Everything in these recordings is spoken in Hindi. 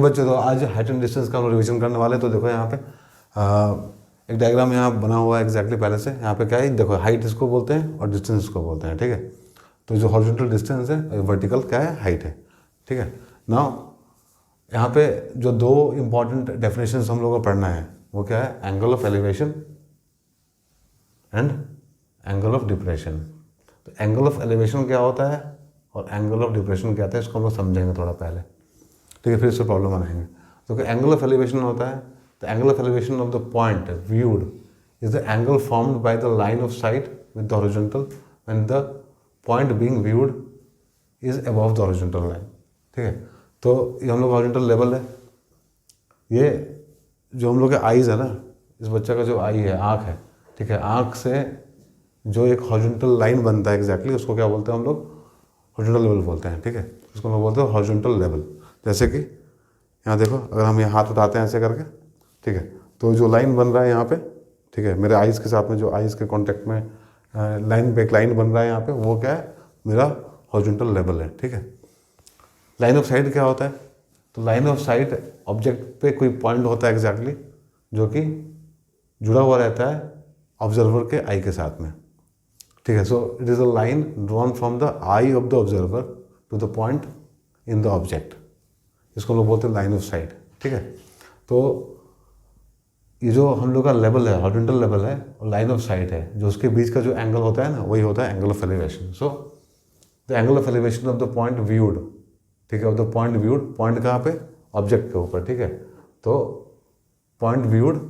बच्चों, तो आज हाइट एंड डिस्टेंस का हम रिवीजन करने वाले हैं। तो देखो यहाँ पे एक डायग्राम यहाँ बना हुआ है एग्जैक्टली पहले से। यहाँ पे क्या है, देखो हाइट इसको बोलते हैं और डिस्टेंस इसको बोलते हैं, ठीक है। तो जो हॉरिजॉन्टल डिस्टेंस है, वर्टिकल क्या है, हाइट है, ठीक है। नाउ यहाँ पे जो दो इंपॉर्टेंट डेफिनेशंस हम लोगों को पढ़ना है वो क्या है, angle of elevation and angle of depression. तो एंगल ऑफ एलिवेशन क्या होता है और एंगल ऑफ डिप्रेशन क्या होता है, इसको हम लोग समझेंगे थोड़ा पहले, ठीक है, फिर इससे प्रॉब्लम बनाएंगे। तो एंगल ऑफ एलिवेशन होता है, the angle of elevation of the point viewed is the angle formed by the line of site with the horizontal when the point being viewed is above the horizontal line, ठीक है। तो ये हम लोग हॉरिजॉन्टल लेवल है। ये जो हम लोग के आईज है ना, इस बच्चे का जो आई है, आँख है, ठीक है, आँख से जो एक हॉरिजॉन्टल लाइन बनता है एग्जैक्टली, उसको क्या बोलते हैं हम लोग, हॉरिजॉन्टल लेवल बोलते हैं, ठीक है। उसको हम लोग बोलते हैं हॉरिजॉन्टल लेवल। जैसे कि यहाँ देखो, अगर हम ये हाथ उठाते हैं ऐसे करके, ठीक है, तो जो लाइन बन रहा है यहाँ पे, ठीक है, मेरे आइज़ के साथ में जो आइज़ के कॉन्टेक्ट में लाइन पे एक लाइन बन रहा है यहाँ पे, वो क्या है, मेरा हॉरिजॉन्टल लेवल है, ठीक है। लाइन ऑफ साइट क्या होता है, तो लाइन ऑफ साइट ऑब्जेक्ट पे कोई पॉइंट होता है एग्जैक्टली जो कि जुड़ा हुआ रहता है ऑब्जर्वर के आई के साथ में, ठीक है। So it is a line drawn from the eye of the observer to the point in the object, इसको लोग बोलते हैं लाइन ऑफ साइट, ठीक है। तो ये जो हम लोग का लेवल है, हॉरिजॉन्टल लेवल है और लाइन ऑफ साइट है, जो उसके बीच का जो एंगल होता है ना, वही होता है angle of elevation. So the angle of elevation of the point viewed, ठीक है, of the point viewed, point कहाँ पे, ऑब्जेक्ट के ऊपर, ठीक है। तो point viewed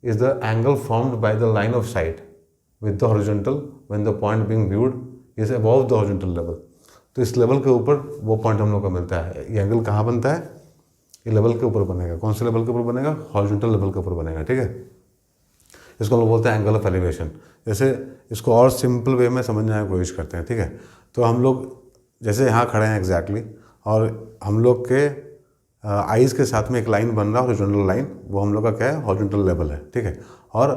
is the angle formed by the line of site with the horizontal when the point being viewed is above the horizontal level. तो इस लेवल के ऊपर वो पॉइंट हम लोग को मिलता है। ये एंगल कहाँ बनता है, ये लेवल के ऊपर बनेगा। कौन से लेवल के ऊपर बनेगा, हॉरिजॉन्टल लेवल के ऊपर बनेगा, ठीक है। इसको हम लोग बोलते हैं एंगल ऑफ एलिवेशन। जैसे इसको और सिंपल वे में समझने की कोशिश करते हैं, ठीक है। तो हम लोग जैसे यहाँ खड़े हैं एग्जैक्टली, और हम लोग के आइज़ के साथ में एक लाइन बन रहा है हॉरिजॉन्टल लाइन, वो हम लोग का क्या है, हॉरिजॉन्टल लेवल है, ठीक है। और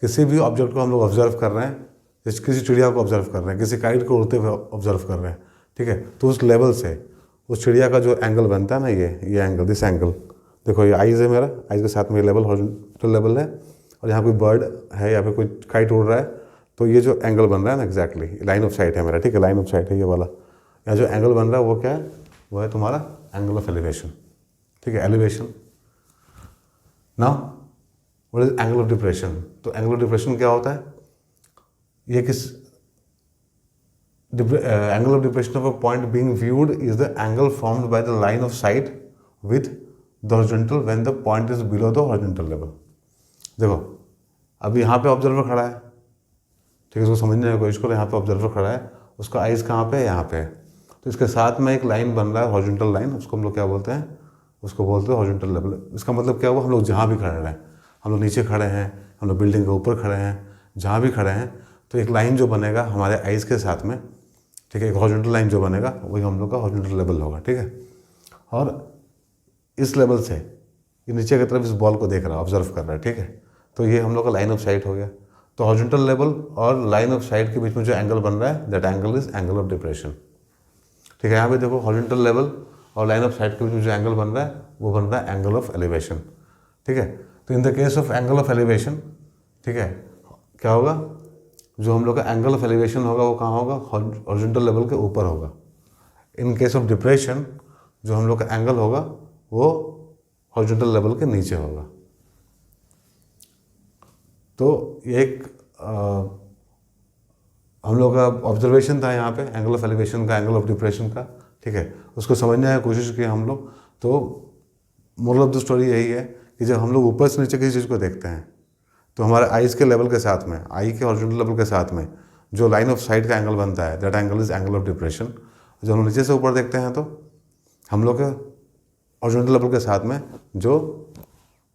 किसी भी ऑब्जेक्ट को हम लोग ऑब्जर्व कर रहे हैं, जैसे किसी चिड़िया को ऑब्जर्व कर रहे हैं, किसी काइट को उड़ते हुए ऑब्जर्व कर रहे हैं, ठीक है। तो उस लेवल से उस चिड़िया का जो एंगल बनता है ना, ये एंगल, दिस एंगल, देखो ये आइज़ है मेरा, आइज़ के साथ में ये लेवल हॉरिजॉन्टल लेवल है, और यहाँ कोई बर्ड है या फिर कोई काइट उड़ रहा है, तो ये जो एंगल बन रहा है ना एग्जैक्टली, लाइन ऑफ साइट है मेरा, ठीक है, लाइन ऑफ साइट है ये वाला। यहाँ जो एंगल बन रहा है वो क्या है, वो है तुम्हारा एंगल ऑफ एलिवेशन, ठीक है, elevation. Now what is angle of depression. तो एंगल ऑफ डिप्रेशन क्या होता है, ये किस angle of depression of a point being viewed is the angle formed by the line of sight with the horizontal when the point is below the horizontal level। देखो अब यहाँ पे ऑब्जर्वर खड़ा है, ठीक है, इसको समझने की कोशिश करो। यहाँ पे ऑब्जर्वर खड़ा है, उसका आइज़ कहाँ पे है, यहाँ पे है। तो इसके साथ में एक लाइन बन रहा है हॉरिजॉन्टल लाइन, उसको हम लोग क्या बोलते हैं, उसको बोलते हैं हॉरिजॉन्टल लेवल। इसका मतलब क्या हुआ, हम लोग जहाँ भी खड़े रहें, हम लोग नीचे खड़े हैं, हम लोग बिल्डिंग के ऊपर खड़े हैं, जहाँ भी खड़े हैं, तो एक लाइन जो बनेगा हमारे आइज़ के साथ में, ठीक है, एक हॉरिजॉन्टल लाइन जो बनेगा वही हम लोग का हॉरिजॉन्टल लेवल होगा, ठीक है। और इस लेवल से ये नीचे की तरफ इस बॉल को देख रहा है, ऑब्जर्व कर रहा है, ठीक है। तो ये हम लोग का लाइन ऑफ साइट हो गया। तो हॉरिजॉन्टल लेवल और लाइन ऑफ साइट के बीच में जो एंगल बन रहा है, that angle is angle of depression, ठीक है। यहाँ पे देखो हॉरिजॉन्टल लेवल और लाइन ऑफ साइट के बीच में जो एंगल बन रहा है वो बन रहा है एंगल ऑफ एलिवेशन, ठीक है। तो in the case of angle of elevation, ठीक है, क्या होगा, जो हम लोग का एंगल ऑफ एलिवेशन होगा वो कहाँ होगा, हॉरिजॉन्टल लेवल के ऊपर होगा। इन केस ऑफ डिप्रेशन जो हम लोग का एंगल होगा वो हॉरिजॉन्टल लेवल के नीचे होगा। तो ये एक हम लोग का ऑब्जर्वेशन था यहाँ पे, एंगल ऑफ एलिवेशन का, एंगल ऑफ डिप्रेशन का, ठीक है। उसको समझने की कोशिश की हम लोग। तो मोरल ऑफ द स्टोरी यही है कि जब हम लोग ऊपर से नीचे किसी चीज़ को देखते हैं, तो हमारे आइज़ के लेवल के साथ में, आई के हॉरिजॉन्टल लेवल के साथ में जो लाइन ऑफ साइट का एंगल बनता है, that angle is angle of depression. जब हम नीचे से ऊपर देखते हैं तो हम लोग के हॉरिजॉन्टल लेवल के साथ में जो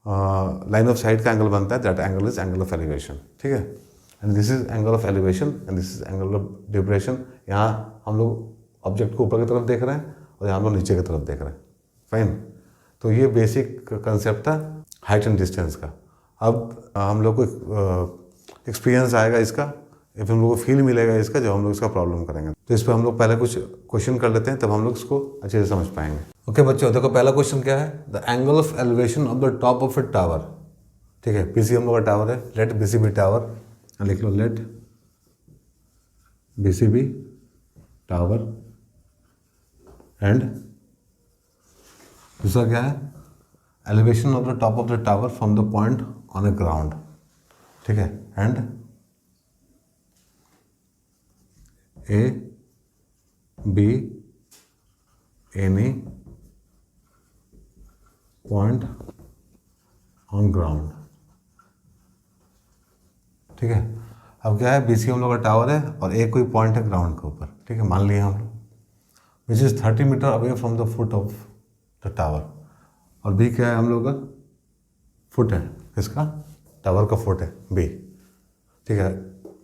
लाइन ऑफ साइट का एंगल बनता है, that angle is angle of elevation, ठीक है। And this is angle of elevation and this is angle of depression. यहाँ हम लोग ऑब्जेक्ट को ऊपर की तरफ देख रहे हैं और यहाँ हम लोग नीचे की तरफ देख रहे हैं, फाइन। तो ये बेसिक कंसेप्ट था हाइट एंड डिस्टेंस का। अब हम लोग को एक्सपीरियंस आएगा इसका या फिर हम लोग को फील मिलेगा इसका जब हम लोग इसका प्रॉब्लम करेंगे। तो इस पर हम लोग पहले कुछ क्वेश्चन कर लेते हैं, तब हम लोग इसको अच्छे से समझ पाएंगे। ओके बच्चों, देखो पहला क्वेश्चन क्या है, the angle of elevation of the top of A tower. ठीक है, पीसी हम लोग का टावर है, लेट बीसी बी टावर, लिख लो let BC be tower, and दूसरा क्या है, elevation of the top of the tower from the point on a ground. ठीक है, and A B any point on ground. ठीक है, अब क्या है, बीसी हम लोग का टावर है और एक कोई पॉइंट है ग्राउंड के ऊपर। ठीक है, मान लिया हम लोग, which is 30 metre away from the foot of the tower, और बी क्या है हम लोग का, फुट है, किसका, टावर का फुट है बी। ठीक है,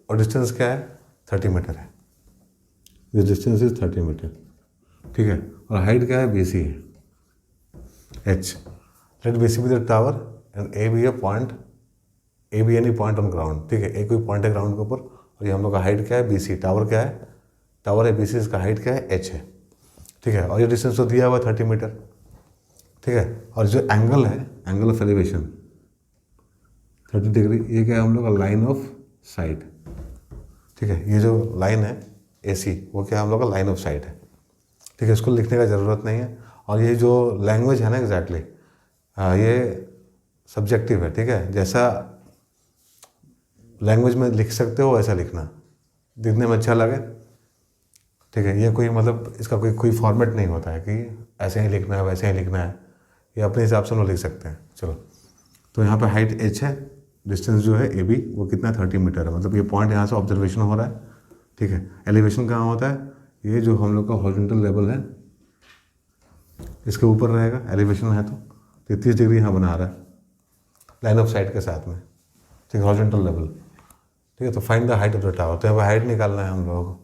और डिस्टेंस क्या है, 30 मीटर है, दिस डिस्टेंस इज 30 मीटर। ठीक है, और हाइट क्या है, बीसी है, H. Let BC be the tower and A be a point, A B any point on ground. ठीक है, एक कोई पॉइंट है ग्राउंड के ऊपर, और ये हम लोग का हाइट क्या है, बीसी, टावर क्या है, टावर है बीसी, इसका हाइट क्या है, एच है। ठीक है, और ये डिस्टेंस तो दिया हुआ है 30 मीटर। ठीक है, और जो एंगल है, एंगल ऑफ एलिवेशन 30 डिग्री, ये क्या है हम लोग का, लाइन ऑफ साइट। ठीक है, ये जो लाइन है AC, वो क्या है हम लोग का, लाइन ऑफ साइट है। ठीक है, इसको लिखने का ज़रूरत नहीं है। और ये जो लैंग्वेज है ना एग्जैक्टली, ये सब्जेक्टिव है। ठीक है, जैसा लैंग्वेज में लिख सकते हो वैसा लिखना, दिखने में अच्छा लगे। ठीक है, ये कोई मतलब इसका कोई फॉर्मेट नहीं होता है कि ऐसे ही लिखना है वैसे ही लिखना है, ये अपने हिसाब से हम लोग लिख सकते हैं। चलो, तो यहाँ पे हाइट h है, डिस्टेंस जो है AB वो कितना है, 30 मीटर है, मतलब ये पॉइंट यहाँ से ऑब्जर्वेशन हो रहा है। ठीक है, एलिवेशन कहाँ होता है, ये जो हम लोग का हॉरिजॉन्टल लेवल है इसके ऊपर रहेगा, एलिवेशन है तो 33 डिग्री यहाँ बना रहा है लाइन ऑफ साइट के साथ में। ठीक है, हॉरिजॉन्टल लेवल। ठीक है, तो find the height of the tower, तो यहाँ पे हाइट निकालना है हम लोगों को।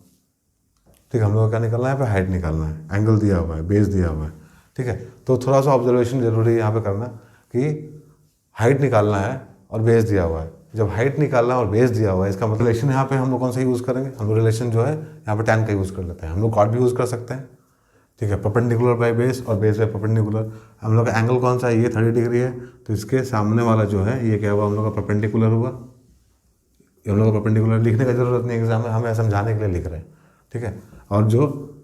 ठीक है, हम लोग को क्या निकालना है, यहाँ पे हाइट निकालना है, एंगल दिया हुआ है, बेस दिया हुआ है। ठीक है, तो थोड़ा सा ऑब्जर्वेशन जरूरी है यहाँ पे करना कि हाइट निकालना है और बेस दिया हुआ है। जब हाइट निकालना है और बेस दिया हुआ है, इसका मतलब रिलेशन यहाँ पे हम लोग कौन सा यूज़ करेंगे, हम लोग रिलेशन जो है यहाँ पे tan का यूज़ कर लेते हैं। हम लोग कॉट भी यूज़ कर सकते हैं। ठीक है, परपेंडिकुलर बाय बेस और बेस बाय परपेंडिकुलर। हम लोग का एंगल कौन सा है, ये 30 डिग्री है, तो इसके सामने वाला जो है ये क्या हुआ, हम लोग का परपेंडिकुलर हुआ। हम लोग का परपेंडिकुलर लिखने का जरूरत नहीं एग्जाम में, हमें समझाने के लिए लिख रहे हैं। ठीक है, और जो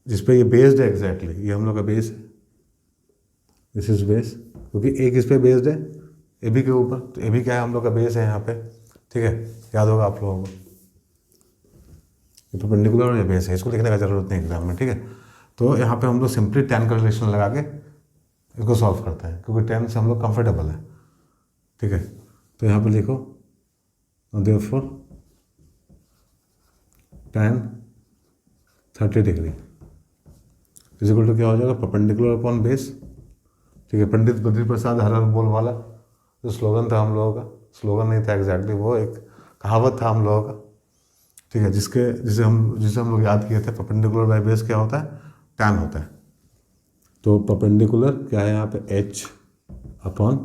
जिस पे ये बेस्ड है एग्जैक्टली, ये हम लोग का बेस है, दिस इज बेस, क्योंकि एक इस पे बेस्ड है AB के ऊपर, तो AB क्या है, हम लोग का बेस है यहाँ पे। ठीक है, याद होगा आप लोगों को, ये परपेंडिकुलर और ये बेस है, इसको लिखने का जरूरत नहीं एग्जाम में। ठीक है, तो यहाँ पे हम लोग सिंपली tan का रिलेशन लगा के इसको सॉल्व करते हैं, क्योंकि tan से हम लोग कंफर्टेबल है। ठीक है, तो यहाँ पे लिखो therefore tan 30 degree is equal to क्या हो जाएगा, परपेंडिकुलर अपॉन बेस। ठीक है, पंडित बद्री प्रसाद हर हर बोल वाला जो स्लोगन था हम लोगों का, स्लोगन नहीं था एग्जैक्टली, वो एक कहावत था हम लोगों का। ठीक है, जिसे हम लोग याद किए थे, परपेंडिकुलर बाय बेस क्या होता है, tan होता है। तो परपेंडिकुलर क्या है यहाँ पे, h अपॉन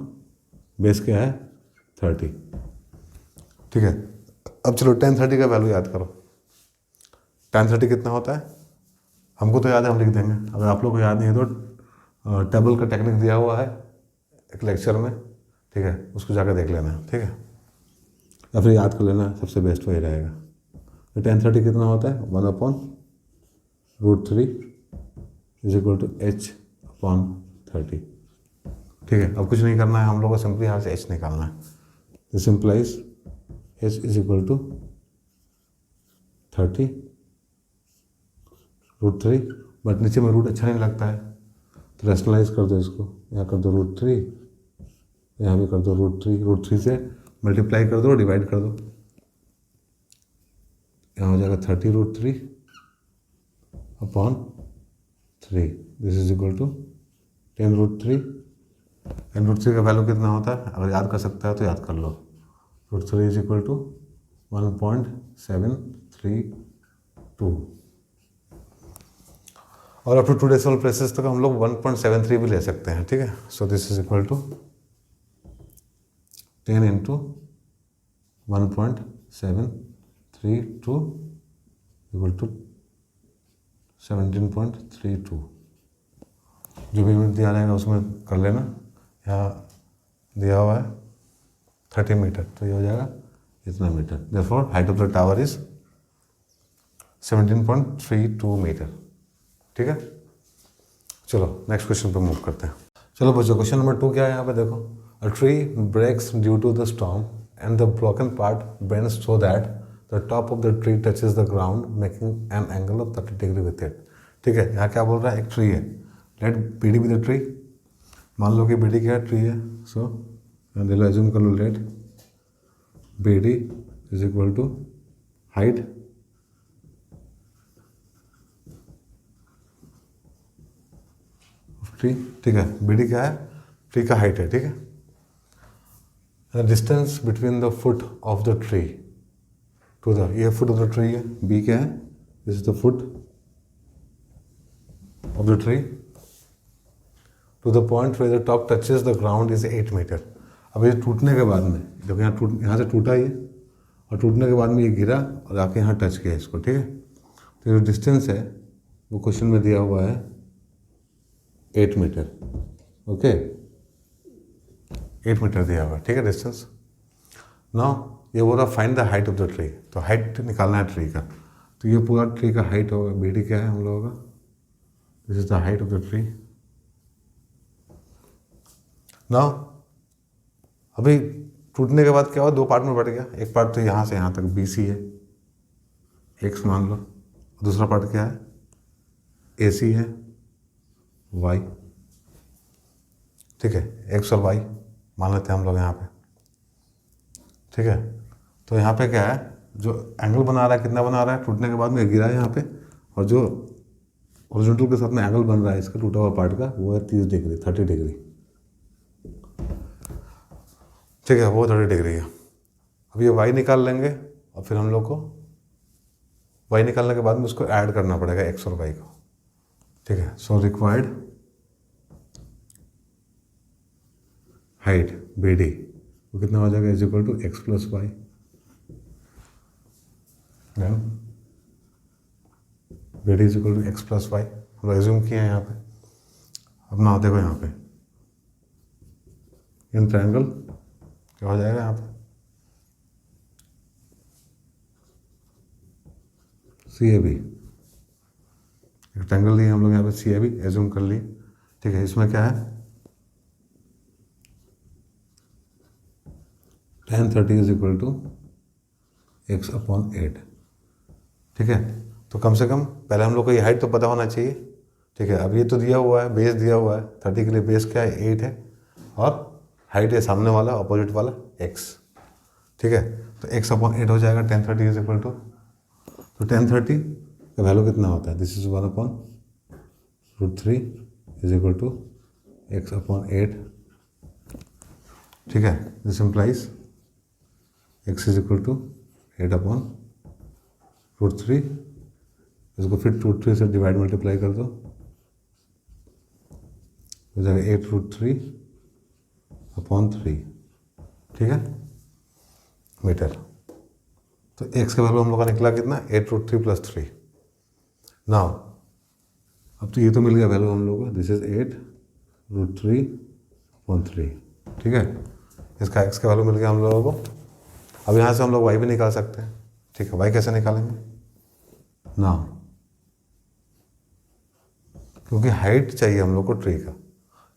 बेस क्या है, 30। ठीक है, अब चलो tan 30 का वैल्यू याद करो। tan 30 कितना होता है, हमको तो याद है, हम लिख देंगे। अगर आप लोग को याद नहीं है तो टेबल का टेक्निक दिया हुआ है एक लेक्चर में। ठीक है, उसको जाकर देख लेना। ठीक है, या फिर याद कर लेना, सबसे बेस्ट वही रहेगा। तो tan 30 कितना होता है, 1/√3 is equal to h upon 30। ठीक है, अब कुछ नहीं करना है हम लोग को, सिंपली यहाँ से h निकालना है। This implies h is equal to 30√3, but नीचे में रूट अच्छा नहीं लगता है, तो रेशनलाइज कर दो इसको, यहाँ कर दो √3, यहाँ भी कर दो √3 से मल्टीप्लाई कर दो, डिवाइड कर दो, यहाँ हो जाएगा 30√3 upon 3, this is equal to 10√3। 10√3 का वैल्यू कितना होता है, अगर याद कर सकता है तो याद कर लो, √3 इज इक्वल टू 1.732। और अप टू 2 डेसिमल प्लेसेस तक हम लोग 1.73 भी ले सकते हैं। ठीक है, so this is equal to 10 × 1.73 32 equal to 17.32। जो भी यूनिट दिया रहेगा उसमें कर लेना। यहाँ दिया हुआ है 30 मीटर, तो ये हो जाएगा इतना metre. Therefore height of the tower is 17.32 metre. ठीक है, चलो नेक्स्ट क्वेश्चन पे मूव करते हैं। चलो बच्चों, क्वेश्चन नंबर 2 क्या है यहाँ पे देखो। A tree breaks due to the storm and the broken part bends so that the top of the tree touches the ground making an angle of 30 degree with it. ठीक है, यहाँ क्या बोल रहा है, एक ट्री है, let B D be the tree. मान लो कि बी डी क्या है, ट्री है। सो ले लो, एज्यूम कर लो, let B D is equal to height tree. ठीक है, बी डी क्या है, ट्री का हाइट है। ठीक है, the distance between the foot of the tree to the, ये फुट ऑफ द ट्री है, बी क्या है, this is the foot of the tree to the point where the top touches the ground is 8 metre. अब ये टूटने के बाद में, देखो यहाँ से टूटा ये, और टूटने के बाद में ये गिरा और आके यहाँ टच किया इसको। ठीक है, तो जो डिस्टेंस है वो क्वेश्चन में दिया हुआ है 8 मीटर। ओके, 8 मीटर दिया हुआ है। ठीक है, डिस्टेंस। नाउ ये बोल रहा find the height of the tree, तो हाइट निकालना है ट्री का। तो ये पूरा ट्री का हाइट होगा, बी डी क्या है हम लोगों का, this is the height of the tree. Now अभी टूटने के बाद क्या हुआ, 2 पार्ट में बढ़ गया। एक पार्ट तो यहाँ से यहाँ तक बी सी है, एक्स मान लो। दूसरा पार्ट क्या है, ए सी है, वाई। ठीक है, एक्स और वाई मान लेते हैं हम लोग यहाँ पे। ठीक है, तो यहाँ पे क्या है, जो एंगल बना रहा है, कितना बना रहा है, टूटने के बाद में गिरा है यहाँ पे, और जो हॉरिजॉन्टल के साथ में एंगल बन रहा है इसका टूटा हुआ पार्ट का, वो है 30 डिग्री, 30 डिग्री। ठीक है, वो 30 डिग्री है। अब ये वाई निकाल लेंगे, और फिर हम लोग को वाई निकालने के बाद में उसको ऐड करना पड़ेगा एक्स और वाई को। ठीक है, so required height B D वो कितना हो जाएगा, is equal to X plus Y. B D is equal to X plus Y हम लोग एज्यूम किए हैं यहाँ पे। अब ना देखो यहाँ पे इन ट्रायंगल क्या हो जाएगा यहाँ पे, सी ए बी। एक ट्रायंगल लिए हम लोग यहाँ पे, सी ए बी एज्यूम कर लिए। ठीक है, इसमें क्या है, tan 30 is equal to X upon 8। ठीक है, तो कम से कम पहले हम लोग को ये हाइट तो पता होना चाहिए। ठीक है, अब ये तो दिया हुआ है, बेस दिया हुआ है 30 के लिए, बेस क्या है 8 है, और हाइट है सामने वाला अपोजिट वाला x। ठीक है, तो x अपॉन 8 हो जाएगा, tan 30 इज इक्वल टू, तो tan 30 का वैल्यू कितना होता है, this is 1 upon √3 is equal to x upon 8। ठीक है, this implies x is equal to 8 upon √3। इसको फिर √3 से डिवाइड मल्टीप्लाई कर दो, हो जाएगा 8√3 अपॉन 3। ठीक है, मीटर। तो x का वैल्यू हम लोग का निकला कितना, 8√3 प्लस 3। नाउ अब तो ये तो मिल गया वैल्यू हम लोग को, दिस इज 8√3 अपॉन 3। ठीक है, इसका x का वैल्यू मिल गया हम लोगों को। अब यहाँ से हम लोग y भी निकाल सकते हैं। ठीक है, y कैसे निकालेंगे, नाउ क्योंकि हाइट चाहिए हम लोग को ट्री का,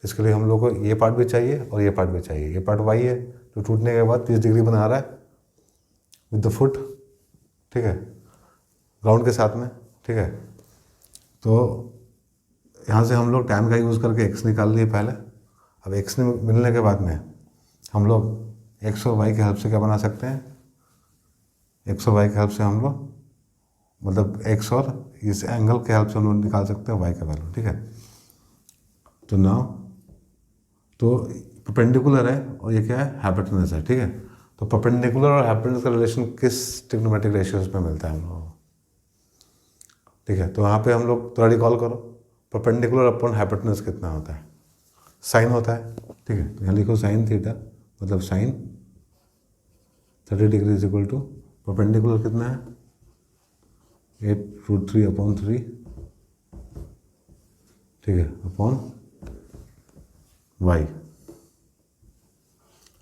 इसके लिए हम लोग को ये पार्ट भी चाहिए और ये पार्ट भी चाहिए। ये पार्ट वाई है तो टूटने के बाद 30 डिग्री बना रहा है विद द फुट। ठीक है, ग्राउंड के साथ में। ठीक है, तो यहाँ से हम लोग टैन का यूज़ करके एक्स निकाल लिए पहले। अब एक्स मिलने के बाद में हम लोग एक्स और वाई की हेल्प से क्या बना सकते हैं, एक्स और वाई की हेल्प से हम लोग, मतलब एक्स और इस एंगल के हेल्प से हम लोग निकाल सकते हैं वाई का वैल्यू। ठीक है, तो नाउ तो परपेंडिकुलर है और ये क्या है, हाइपोटेनस है। ठीक है, तो परपेंडिकुलर और हाइपोटेनस का रिलेशन किस ट्रिग्नोमेट्रिक रेशियोज में मिलता है हम लोगों को। ठीक है, तो यहाँ पे हम लोग थोड़ा रिकॉल करो, परपेंडिकुलर अपॉन हाइपोटेनस कितना होता है, साइन होता है। ठीक है, तो यहाँ लिखो साइन थीटा, मतलब sine 30 degree is equal to perpendicular कितना है 8√3/3, ठीक है, अपॉन y।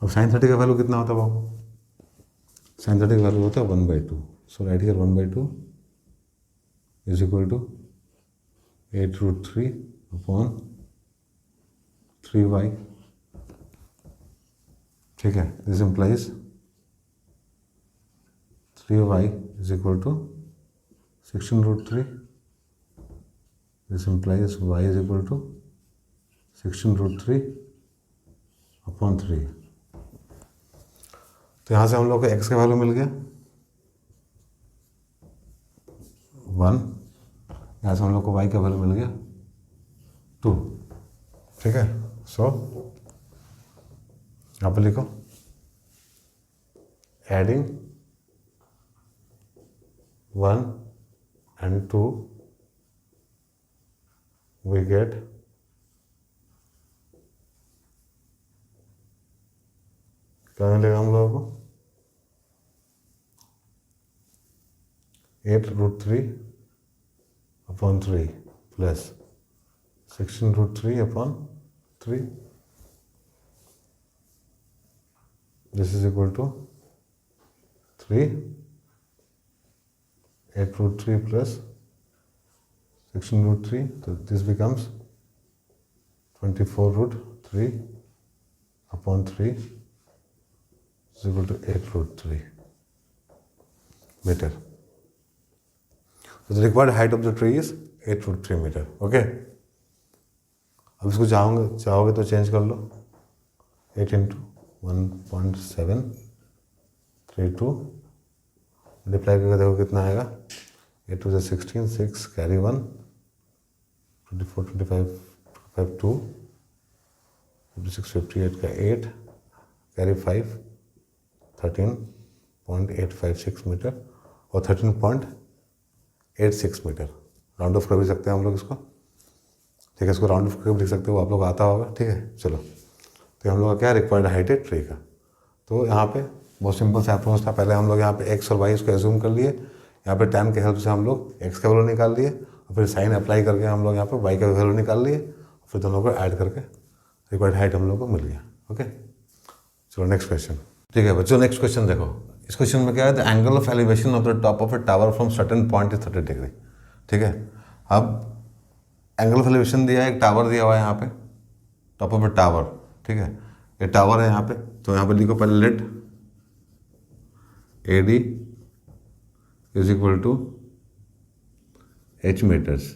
अब साइन 30 का वैल्यू कितना होता है बाबू? साइन 30 का वैल्यू होता है 1/2। So right here 1/2 is equal to 8√3/3y, ठीक है। This implies 3y is equal to 16√3। This implies y is equal to 16√3/3। तो यहाँ से हम लोग को x का वैल्यू मिल गया 1, यहाँ से हम लोग को y का वैल्यू मिल गया 2, ठीक है। सो यहाँ पर लिखो एडिंग 1 and 2 we get क्या मिलेगा हम लोगों को 8√3/3 plus 16√3/3। This is equal to 3, 8√3 plus 16√3, तो this becomes 24√3/3 is equal to 8√3 meter. So the required height of the tree is 8√3 meter. Okay. अब इसको चाहोगे तो चेंज कर लो 8 into 1.732 मल्टीप्लाई करके देखो कितना आएगा 8 to 16, 6 कैरी 1, 24, 25, 2, 56, 58 का 8 कैरी 5, 13.856 मीटर और 13.86 मीटर। राउंड ऑफ कर भी सकते हैं हम लोग इसको, ठीक है। इसको राउंड ऑफ करके भी लिख सकते हो, आप लोग आता होगा, ठीक है। चलो, तो हम लोग का क्या रिक्वायर्ड हाइट है ट्री का। तो यहाँ पे बहुत सिंपल सा अप्रोच था। पहले हम लोग यहाँ पे एक्स और वाई इसको एज्यूम कर लिए, यहाँ पे tan के हेल्प से हम लोग एक्स का वैल्यू निकाल लिए और फिर साइन अप्लाई करके हम लोग यहाँ पे वाई का वैल्यू निकाल लिए और फिर दोनों को ऐड करके रिक्वायर्ड हाइट हम लोग को मिल गया। ओके, चलो नेक्स्ट क्वेश्चन। ठीक है बच्चों, नेक्स्ट क्वेश्चन देखो। इस क्वेश्चन में क्या है, the angle of elevation of the top of A tower from certain point is 30 degree. ठीक है, अब एंगल ऑफ एलिवेशन दिया है, एक टावर दिया हुआ है यहाँ पे, टॉप ऑफ ए टावर। ठीक है, ये टावर है यहाँ पे, तो यहाँ पे लिखो पहले let AD is equal to h metres.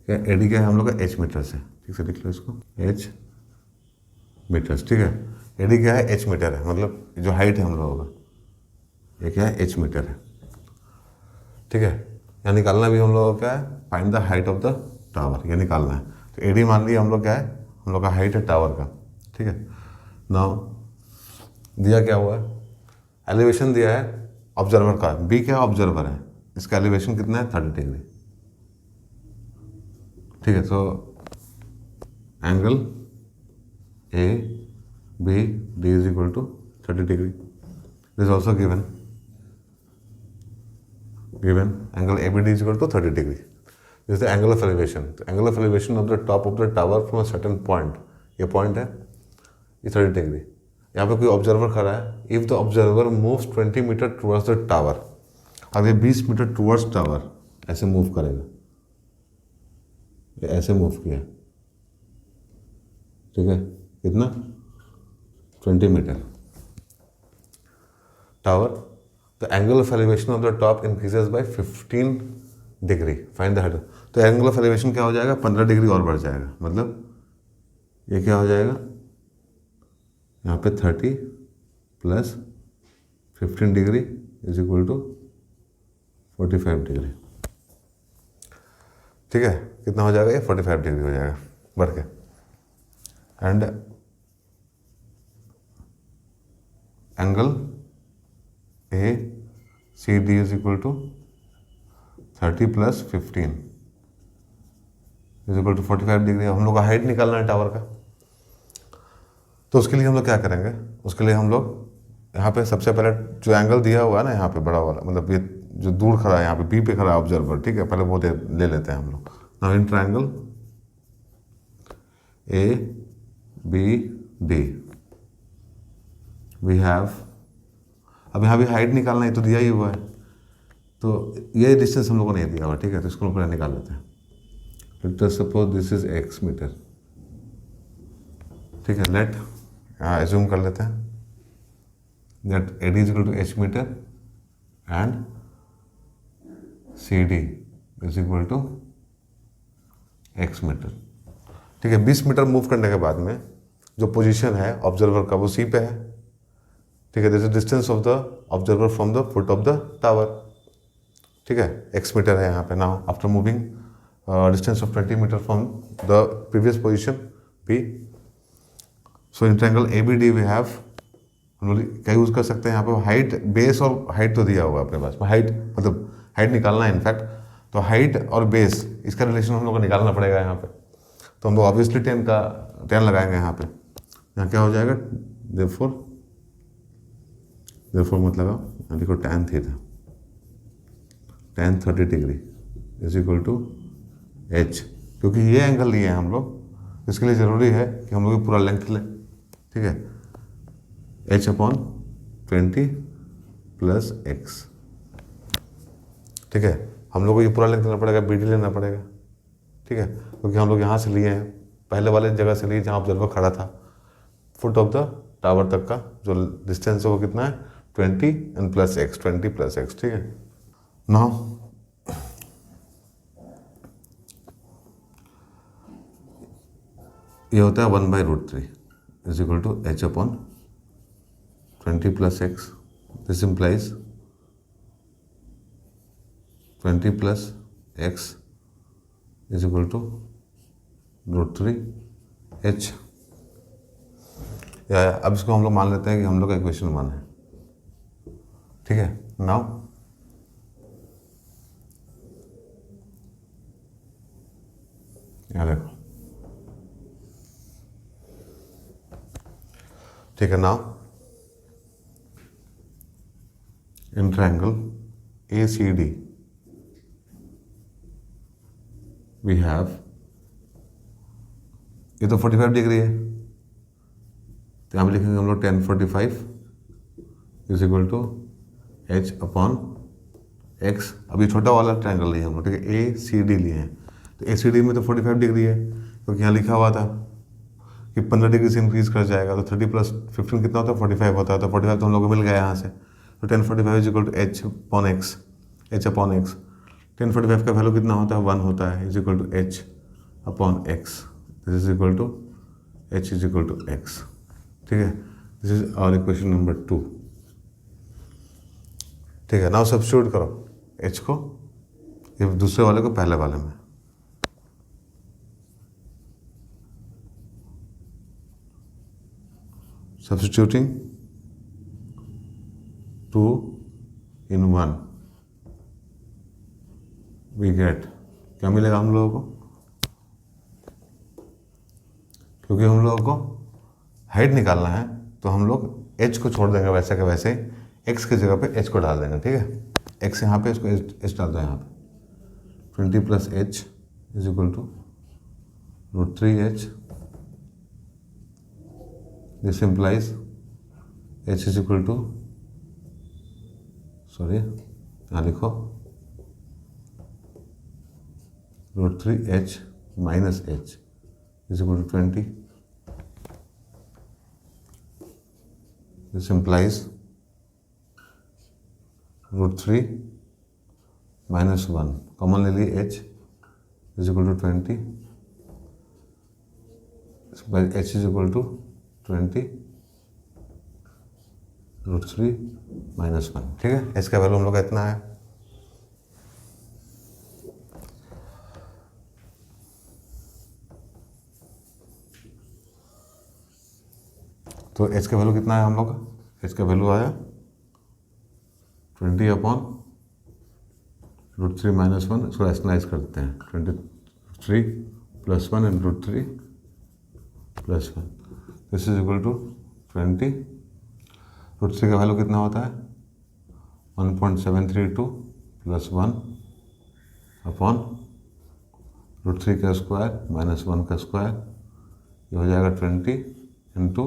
क्या AD क्या है हम लोग का, h मीटर्स है। ठीक से लिख लो इसको, h मीटर्स। ठीक है, AD क्या है, h मीटर है, मतलब जो हाइट है हम लोगों का, ये क्या है, h मीटर है। ठीक है, यहाँ निकालना भी हम लोगों का क्या है, find the height of the tower, ये निकालना है। तो AD मान लिया हम लोग क्या है, हम लोग का हाइट है टावर का। ठीक है, नाउ दिया क्या हुआ है, एलिवेशन दिया है ऑब्जर्वर का, B क्या ऑब्जर्वर है, इसका एलिवेशन कितना है 30 डिग्री। ठीक है, तो angle ABD is equal to 30 degree. This is also given angle ABD is equal to 30 degree. This is the angle of elevation. तो angle of elevation of the top of the tower from a certain point, ये पॉइंट है, ये 30 डिग्री। यहाँ पे कोई ऑब्जर्वर खड़ा है, if the observer moves 20 metre towards the tower, अगर 20 मीटर टुवर्ड्स टावर ऐसे मूव करेगा, ऐसे मूव किया, ठीक है, कितना 20 metre tower, the angle of elevation of the top increases by 15 degree, find the height. तो एंगल ऑफ एलिवेशन क्या हो जाएगा, 15 डिग्री और बढ़ जाएगा, मतलब ये क्या हो जाएगा, यहाँ पे 30 plus 15 degree is equal to 45 degree. ठीक है, कितना हो जाएगा, ये 45 डिग्री हो जाएगा बढ़ के। And angle ACD is equal to 30 plus 15 is equal to 45 degree. हम लोग का हाइट निकालना है टावर का, तो उसके लिए हम लोग क्या करेंगे, उसके लिए हम लोग यहाँ पे सबसे पहले जो एंगल दिया हुआ है ना यहाँ पे बड़ा वाला, मतलब ये जो दूर खड़ा है यहाँ पे बी पे खड़ा है ऑब्जर्वर, ठीक है, पहले वो ले लेते हैं हम लोग। Now in triangle A B D we have, अब यहाँ भी हाइट निकालना है तो दिया ही हुआ है, तो ये डिस्टेंस हम लोगों ने दिया हुआ, ठीक है, तो इसको पहले निकाल लेते हैं। Let us suppose this is x metre, ठीक है, लेट यहाँ एज्यूम कर लेते हैं that AD is equal to h metre and CD is equal to x metre, ठीक है। 20 मीटर मूव करने के बाद में जो पोजीशन है ऑब्जर्वर का वो C पे है, ठीक है, this is distance of the observer from the foot of the tower, ठीक है, x मीटर है यहाँ पे। Now after moving distance of 20 metre from the previous position P, so in triangle ABD we have, हम लोग क्या यूज़ कर सकते हैं यहाँ पे, हाइट, बेस और हाइट तो दिया हुआ अपने पास, हाइट मतलब हाइट निकालना है इनफैक्ट, तो हाइट और बेस इसका रिलेशन हम लोग को निकालना पड़ेगा यहाँ पे, तो हम लोग ऑब्वियसली 10 लगाएंगे यहाँ पे। यहाँ क्या हो जाएगा, देयरफॉर मत लगाओ, यहाँ देखो tan theta, tan 30 degree is equal to h, क्योंकि ये एंगल लिए हैं हम लोग, इसके लिए ज़रूरी है कि हम लोग पूरा लेंथ लें, ठीक है, h/20 प्लस x, ठीक है, हम लोग को ये पूरा लेंथ लेना पड़ेगा, BD लेना पड़ेगा, ठीक है, क्योंकि हम लोग यहाँ से लिए हैं, पहले वाले जगह से लिए जहाँ ऑब्जर्वर खड़ा था, फुट ऑफ द टावर तक का जो डिस्टेंस है वो कितना है 20 and plus x, 20 plus x, ठीक है। नाउ ये होता है 1/√3 is equal to h/20 plus x, this implies 20 plus x is equal to √3h, या अब इसको हम लोग मान लेते हैं कि हम लोग का इक्वेशन 1 है, ठीक है। नाउ यहाँ देखो, ठीक है, now in triangle ACD we have, ये तो 45 डिग्री है, तो यहाँ पे लिखेंगे हम लोग tan 45 is equal to h/x, अभी छोटा वाला ट्रायंगल लिए हम लोग, ठीक है, ACD लिए हैं, तो ACD में तो 45 डिग्री है, क्योंकि यहाँ लिखा हुआ था कि 15 डिग्री से इंक्रीज कर जाएगा, तो 30 प्लस 15 कितना होता है 45 होता है, तो 45 तो हम लोग को मिल गया यहाँ से, तो tan 45 is equal to h/x, tan 45 का वैल्यू कितना होता है 1 होता है, is equal to h/x, this is equal to h is equal to x, ठीक है, this is our equation number 2, ठीक है। नाउ सब्स्टिट्यूट करो h को ये दूसरे वाले को पहले वाले में, सब्स्टिट्यूटिंग 2 in 1 वी गेट, क्या मिलेगा हम लोगों को, क्योंकि हम लोगों को हाइट निकालना है तो हम लोग h को छोड़ देंगे वैसे के वैसे, x की जगह पे h को डाल देंगे, ठीक है, x यहाँ पे, इसको h डाल दो यहाँ पे, 20 plus h is equal to √3h, this implies h is equal to, sorry यहाँ लिखो √3h minus h is equal to 20, this implies √3 minus 1, common ले लिए h is equal to 20, h is equal to 20 √3 minus 1, ठीक है, h का वैल्यू हम लोग का इतना है। तो h का वैल्यू कितना है हम लोग का, h का वैल्यू आया 20/√3 माइनस 1, इसको रैशनलाइज कर देते हैं, 23 plus 1 and √3 plus 1, this is equal to 20 √3 का वैल्यू कितना होता है 1.732 + 1 अपॉन √3 का स्क्वायर -1 का स्क्वायर, ये हो जाएगा 20 इंटू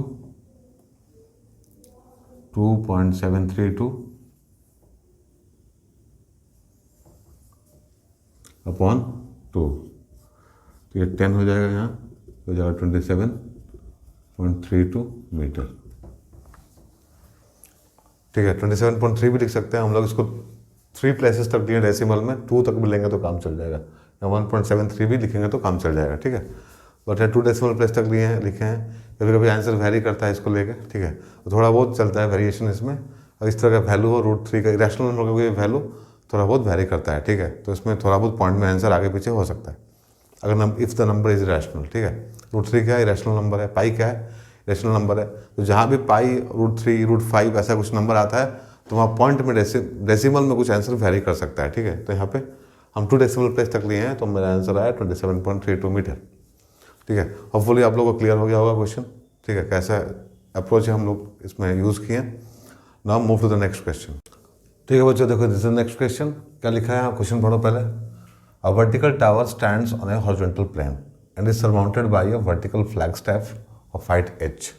2.732 अपॉन 2, तो ये 10 हो जाएगा, यहाँ हो जाएगा 27.32 मीटर। ठीक है, 27.3 भी लिख सकते हैं हम लोग, इसको 3 प्लेसेस तक दिए डेसिमल में, 2 तक भी लेंगे तो काम चल जाएगा, या 1.73 भी लिखेंगे तो काम चल जाएगा। ठीक है, बट है 2 डेसिमल प्लेस तक लिए हैं, लिखे हैं। कभी कभी आंसर वेरी करता है इसको लेके, ठीक है, तो थोड़ा बहुत चलता है वेरिएशन इसमें। और इस तरह का वैल्यू हो √3 का इरेशनल नंबर का कोई वैल्यू थोड़ा बहुत वेरी करता है। ठीक है, तो इसमें थोड़ा बहुत पॉइंट में आंसर आगे पीछे हो सकता है अगर if the number is rational. ठीक है, √3 क्या है इरेशनल नंबर है, पाई क्या है रैशनल नंबर है, तो जहाँ भी पाई √3 √5 ऐसा कुछ नंबर आता है तो वहाँ पॉइंट में डेसिमल में कुछ आंसर वेरी कर सकता है। ठीक है, तो यहाँ पे हम 2 डेसिमल प्लेस तक लिए हैं, तो मेरा आंसर आया 27.32 मीटर। ठीक है, होपफुली आप लोगों को क्लियर हो गया होगा क्वेश्चन। ठीक है, कैसा अप्रोच है हम लोग इसमें यूज़ किए। Now move to the next question. ठीक है बच्चों, देखो दिस इज नेक्स्ट क्वेश्चन। क्या लिखा है, क्वेश्चन पढ़ो पहले। A vertical tower stands on a horizontal plane and is surmounted by a vertical flag staff of height h।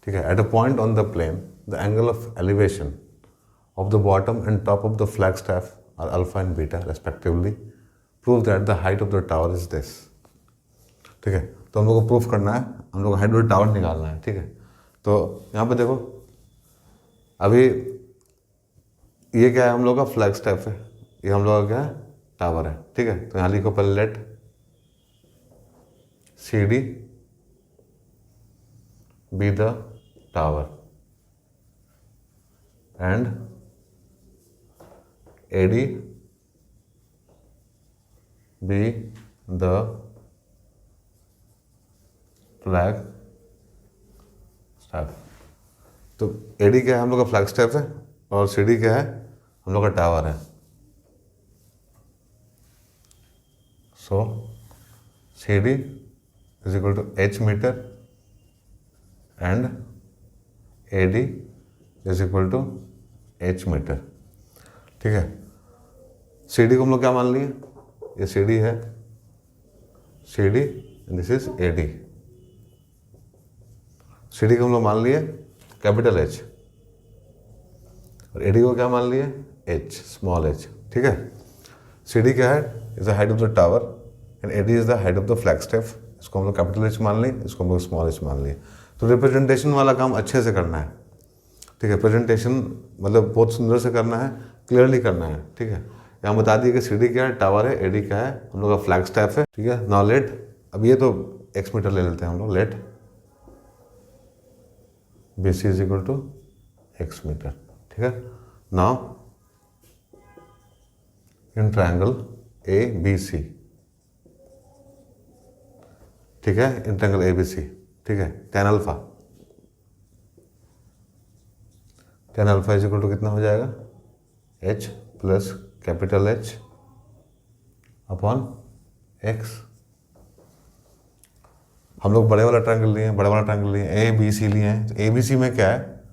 ठीक है, at a point on the plane the angle of elevation of the bottom and top of the flag staff are alpha and beta respectively. Prove that the height of the tower is this. ठीक है, तो हम लोग को प्रूफ करना है, हम लोग को हाइट ऑफ द टावर निकालना है। ठीक है, तो यहाँ पे देखो अभी ये क्या है, हम लोग का फ्लैग स्टैफ है, ये हम लोग का क्या है टावर है। ठीक है, तो यहाँ लिखो पहले let CD be the tower and AD be the flag staff. तो AD क्या है, हम लोग का फ्लैग स्टैफ है, और CD क्या है, हम लोग का टावर है। So CD is equal to H metre and AD is equal to H metre. ठीक है, CD को हम लोग क्या मान लिए, ये CD है, CD this is AD। CD को हम लोग मान लिए कैपिटल H और AD को क्या मान लिए H स्मॉल h। ठीक है, CD क्या है, is the height of the tower and AD is the height of the flag staff. इसको हम लोग कैपिटल H मान लिए, इसको हम लोग स्मॉल h मान लिए। तो रिप्रेजेंटेशन वाला काम अच्छे से करना है। ठीक है, प्रेजेंटेशन मतलब बहुत सुंदर से करना है, क्लियरली करना है। ठीक है, यहाँ बता दिए कि CD क्या है, टावर है, AD क्या है, हम लोग का फ्लैग स्टैफ है। ठीक है, नाउ लेट, अब ये तो x मीटर ले लेते हैं हम लोग, let BC is equal to x metre. ठीक है, नाउ इन ट्रायंगल ABC। ठीक है, इन ट्रायंगल ABC। ठीक है, tan alpha is equal to कितना हो जाएगा, H plus capital H upon X। हम लोग बड़े वाला ट्रायंगल लिए हैं, बड़ा वाला ट्रायंगल लिए हैं, ABC लिए हैं। तो ABC में क्या है,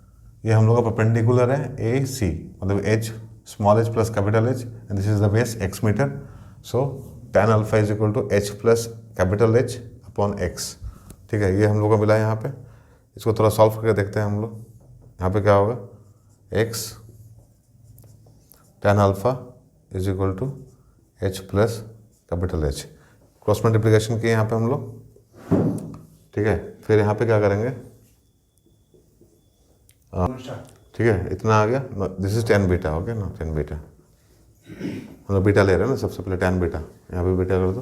ये हम लोग का परपेंडिकुलर है AC, मतलब H small h plus capital H and this is the base x metre. So tan alpha is equal to H plus capital H upon X। ठीक है, ये हम लोग को मिला है यहाँ पे। इसको थोड़ा सॉल्व करके देखते हैं हम लोग। यहाँ पे क्या होगा, x tan alpha is equal to H plus capital H। Cross multiplication किए यहाँ पे हम लोग। ठीक है, फिर यहाँ पे क्या करेंगे, ठीक है, इतना आ गया, this is tan beta. Okay ना, tan बीटा, हम लोग बीटा ले रहे हैं ना, सबसे पहले tan बीटा, यहाँ पे बीटा कर दो,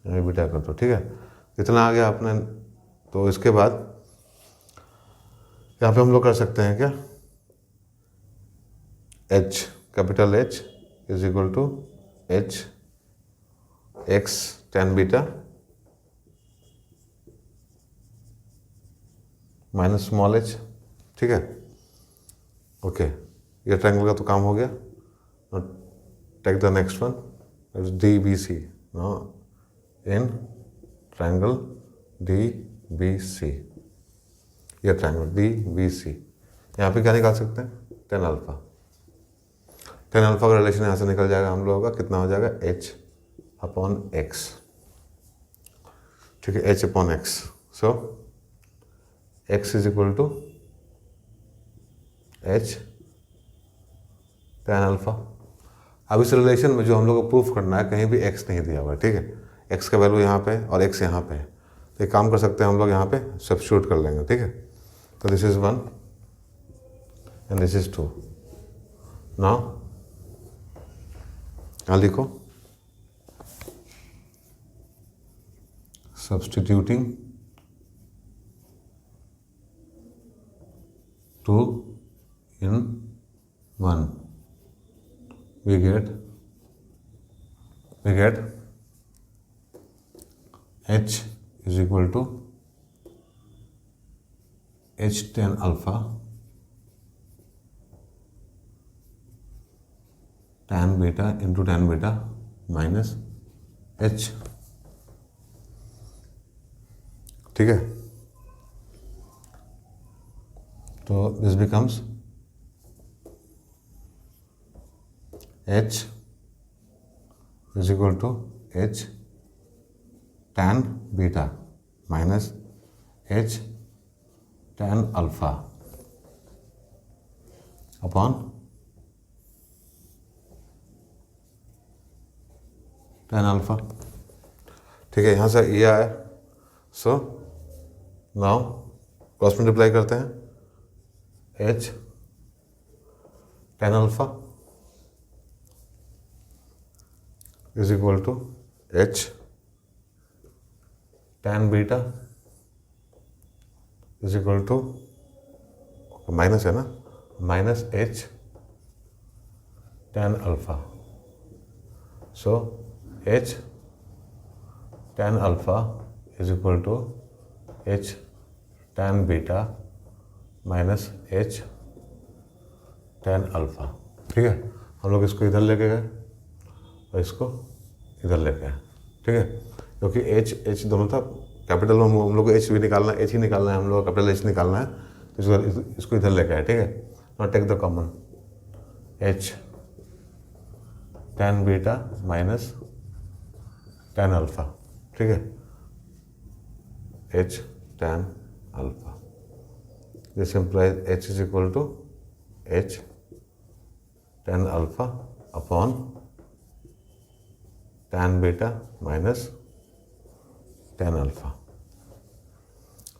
यहाँ पे बीटा कर दो। ठीक है, इतना आ गया आपने। तो इसके बाद यहाँ पे हम लोग कर सकते हैं क्या, H capital H is equal to H x tan beta minus small h। ठीक है, ओके, ये ट्रायंगल का तो काम हो गया। Take the next one, DBC। In triangle DBC ये ट्रायंगल डी बी सी, यहाँ पे क्या निकाल सकते हैं, टेन अल्फा। टेन अल्फा का रिलेशन यहाँ से निकल जाएगा हम लोगों का, कितना हो जाएगा, एच अपॉन एक्स, ठीक है, H upon X. So X is equal to H tan alpha. अब इस रिलेशन में जो हम लोग को प्रूफ करना है, कहीं भी एक्स नहीं दिया हुआ है, ठीक है, एक्स का वैल्यू यहाँ पे है और एक्स यहाँ पे है, तो एक काम कर सकते हैं हम लोग, यहाँ पे सब्स्टिट्यूट कर लेंगे, ठीक है। तो this is 1 and this is 2। Now यहाँ लिखो, substituting 2 in 1, we get h is equal to h tan alpha tan beta into tan beta minus h, ठीक है। तो this becomes h is equal to h tan beta minus h tan alpha upon tan alpha, ठीक है। यहाँ से ये आया, सो नाउ क्रॉस मल्टीप्लाई करते हैं, h tan alpha is equal to h tan beta is equal to, minus है ना, minus h tan alpha। So h tan alpha is equal to h tan beta minus h tan alpha, ठीक है। हम लोग इसको इधर लेके गए और इसको इधर लेके आए, ठीक है, क्योंकि h दोनों था, कैपिटल में हम लोग को h भी निकालना है, h ही निकालना है हम लोग, कैपिटल h निकालना है, तो इसको इधर लेके आए, ठीक है। Now take the common, h tan beta minus tan alpha, ठीक है, h tan alpha. This implies h is equal to h tan alpha upon tan beta minus tan alpha,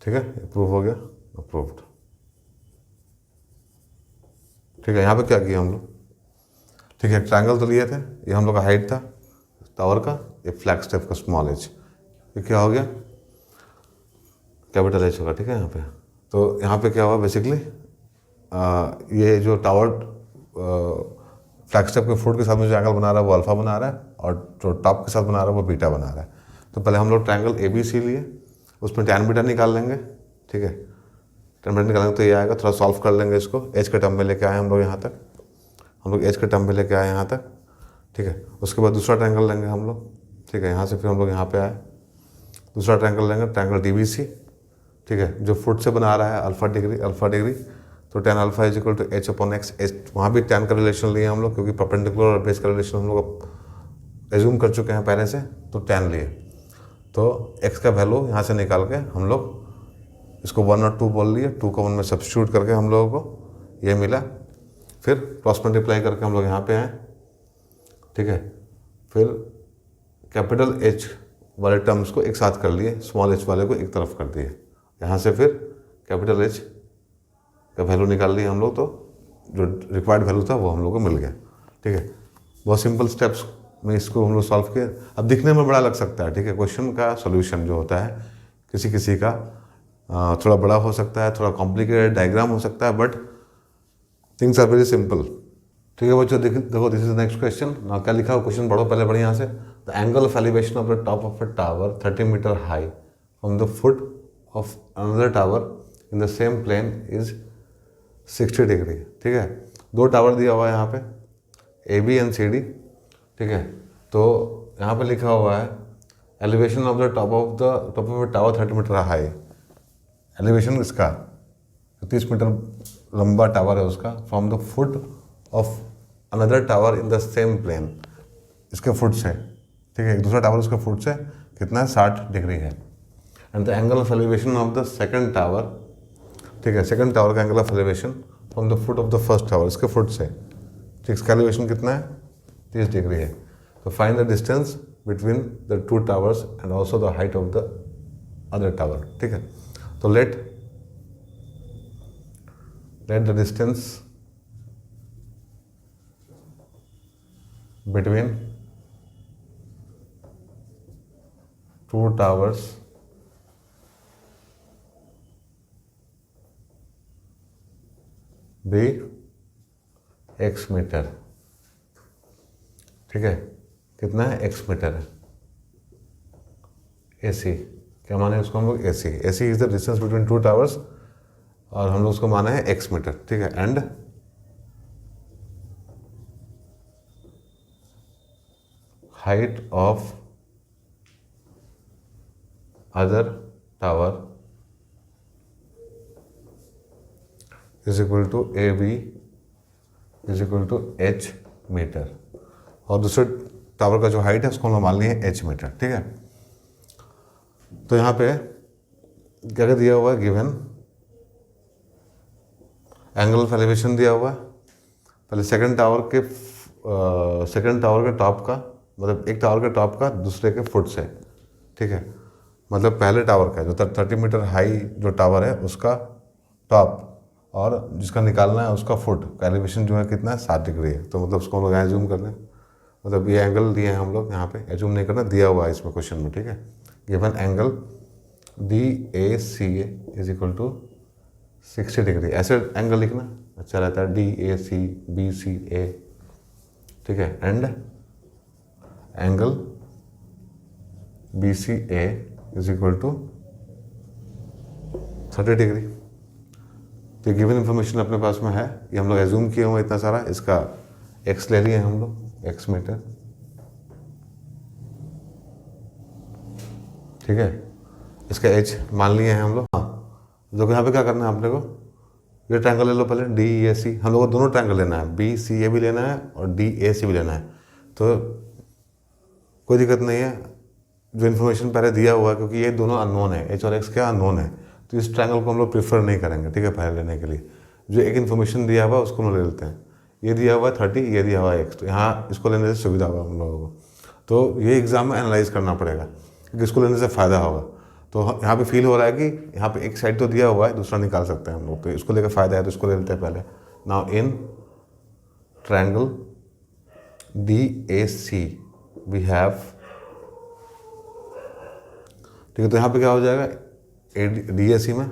ठीक है। प्रूव हो गया, अप्रूव्ड, ठीक है। यहाँ पे क्या किया हम लोग, ठीक है, ट्रायंगल तो लिए थे, ये हम लोग का हाइट था टावर का, ये फ्लैग स्टेप का स्मॉल एच, ये क्या हो गया, कैपिटल एच होगा, ठीक है। यहाँ पे तो यहाँ पे क्या हुआ बेसिकली, ये जो टावर फ्लैग स्टेप के फुट के साथ में जो एंगल बना रहा है वो अल्फा बना रहा है, और जो टॉप के साथ बना रहा है वो बीटा बना रहा है। तो पहले हम लोग ट्रायंगल ए बी सी लिए, उसमें टैन बीटा निकाल लेंगे, ठीक है, टैन बीटा निकालेंगे तो ये आएगा, थोड़ा सॉल्व कर लेंगे इसको, एच के टर्म में लेके आए हम लोग यहाँ तक, हम लोग एच के टर्म में लेके आए यहाँ तक, ठीक है। उसके बाद दूसरा ट्रायंगल लेंगे हम लोग, ठीक है, यहाँ से फिर हम लोग यहाँ पे आए, दूसरा ट्रायंगल लेंगे, ट्रायंगल डी बी सी, ठीक है, जो फुट से बना रहा है अल्फा डिग्री, तो tan alpha is equal to h upon X, वहाँ भी tan का रिलेशन लिए हम लोग, क्योंकि परपेंडिकुलर और बेस का रिलेशन हम लोग एज्यूम कर चुके हैं पहले से, तो tan लिए, तो x का वैल्यू यहाँ से निकाल के हम लोग इसको 1 और 2 बोल लिए, 2 को 1 में सब्स्टिट्यूट करके हम लोगों को ये मिला, फिर क्रॉस मल्टीप्लाई करके हम लोग यहाँ पे आए, ठीक है, फिर कैपिटल H वाले टर्म्स को एक साथ कर लिए, स्मॉल h वाले को एक तरफ कर दिए, यहाँ से फिर कैपिटल H का वैल्यू निकाल लिया हम लोग, तो जो रिक्वायर्ड वैल्यू था वो हम लोग को मिल गया, ठीक है। बहुत सिंपल स्टेप्स में इसको हम लोग सॉल्व किए। अब दिखने में बड़ा लग सकता है, ठीक है, क्वेश्चन का सॉल्यूशन जो होता है किसी का थोड़ा बड़ा हो सकता है, थोड़ा कॉम्प्लिकेटेड डायग्राम हो सकता है, but things are very simple, ठीक है बच्चों। देखो दिस इज नेक्स्ट क्वेश्चन। ना क्या लिखा हो क्वेश्चन, पढ़ो पहले बढ़िया से। The angle of elevation of the top of a tower 30 metre high from the foot of another tower in the same plane is 60 degree, ठीक है। 2 टावर दिया हुआ है यहाँ पे, A B and C D, ठीक है। तो यहाँ पे लिखा हुआ है elevation of the top of the tower 30 metre high, elevation इसका 30 मीटर लंबा टावर है उसका, from the foot of another tower in the same plane, इसके फुट से, ठीक है, एक दूसरा टावर उसके फुट से कितना है, 60 डिग्री है। And the angle of elevation of the second tower, ठीक है, सेकंड टावर का angle of elevation from the foot of the first tower, इसके फुट से, ठीक, इसका एलिवेशन कितना है, 30 डिग्री है। तो find the distance between the two towers and also the height of the other tower, ठीक है। तो let the distance between two towers be x metre, ठीक है, कितना है, x मीटर है। AC क्या माने उसको हम लोग, AC is the distance between two towers, और हम लोग उसको माना है x मीटर, ठीक है। And height of other tower is equal to AB is equal to H metre, और दूसरे टावर का जो हाइट है उसको हम लोग मान लिए H मीटर, ठीक है। तो यहाँ पे क्या क्या दिया हुआ है, गिवन एंगल ऑफ एलिवेशन दिया हुआ है। पहले सेकंड टावर के टॉप का, मतलब एक टावर के टॉप का दूसरे के फुट से, ठीक है, मतलब पहले टावर का जो 30 मीटर हाई जो टावर है उसका टॉप, और जिसका निकालना है उसका फुट का एलिवेशन जो है कितना है, 60 डिग्री है। तो मतलब उसको हम लोग यहाँ जूम कर लें, मतलब ये एंगल दिए हैं हम लोग यहाँ पे, जूम नहीं करना, दिया हुआ है इसमें क्वेश्चन में, ठीक है। Given angle DACA is equal to 60 degree, ऐसे एंगल लिखना अच्छा रहता है, DACBCA, ठीक है। And angle BCA is equal to 30 degree. तो गिवन इन्फॉर्मेशन अपने पास में है, ये हम लोग एज्यूम किए हुए इतना सारा, इसका x ले लिए हम लोग, x मीटर, ठीक है, इसका h मान लिए हैं हम लोग। हाँ, देखो यहाँ पे क्या करना है अपने को, ये ट्रायंगल ले लो पहले, DEAC, हम लोग को दोनों ट्रायंगल लेना है, BCA भी लेना है और DAC भी लेना है। तो कोई दिक्कत नहीं है, जो इन्फॉर्मेशन पहले दिया हुआ है, क्योंकि ये दोनों अननोन है, H और X क्या अननोन है, तो इस ट्रायंगल को हम लोग प्रीफर नहीं करेंगे, ठीक है, पहले लेने के लिए। जो एक इन्फॉर्मेशन दिया हुआ है उसको हम ले लेते हैं, ये दिया हुआ है 30, ये दिया हुआ है X, तो यहाँ इसको लेने से सुविधा होगा हम लोगों को। तो ये एग्जाम में एनालाइज करना पड़ेगा कि इसको लेने से फ़ायदा होगा। तो यहाँ पे फील हो रहा है कि यहाँ पे एक साइड तो दिया हुआ है, दूसरा निकाल सकते हैं हम लोग, तो इसको लेकर फ़ायदा है, तो इसको ले लेते हैं पहले। Now in triangle DAC we have, ठीक है, तो यहाँ पे क्या हो जाएगा, DAC में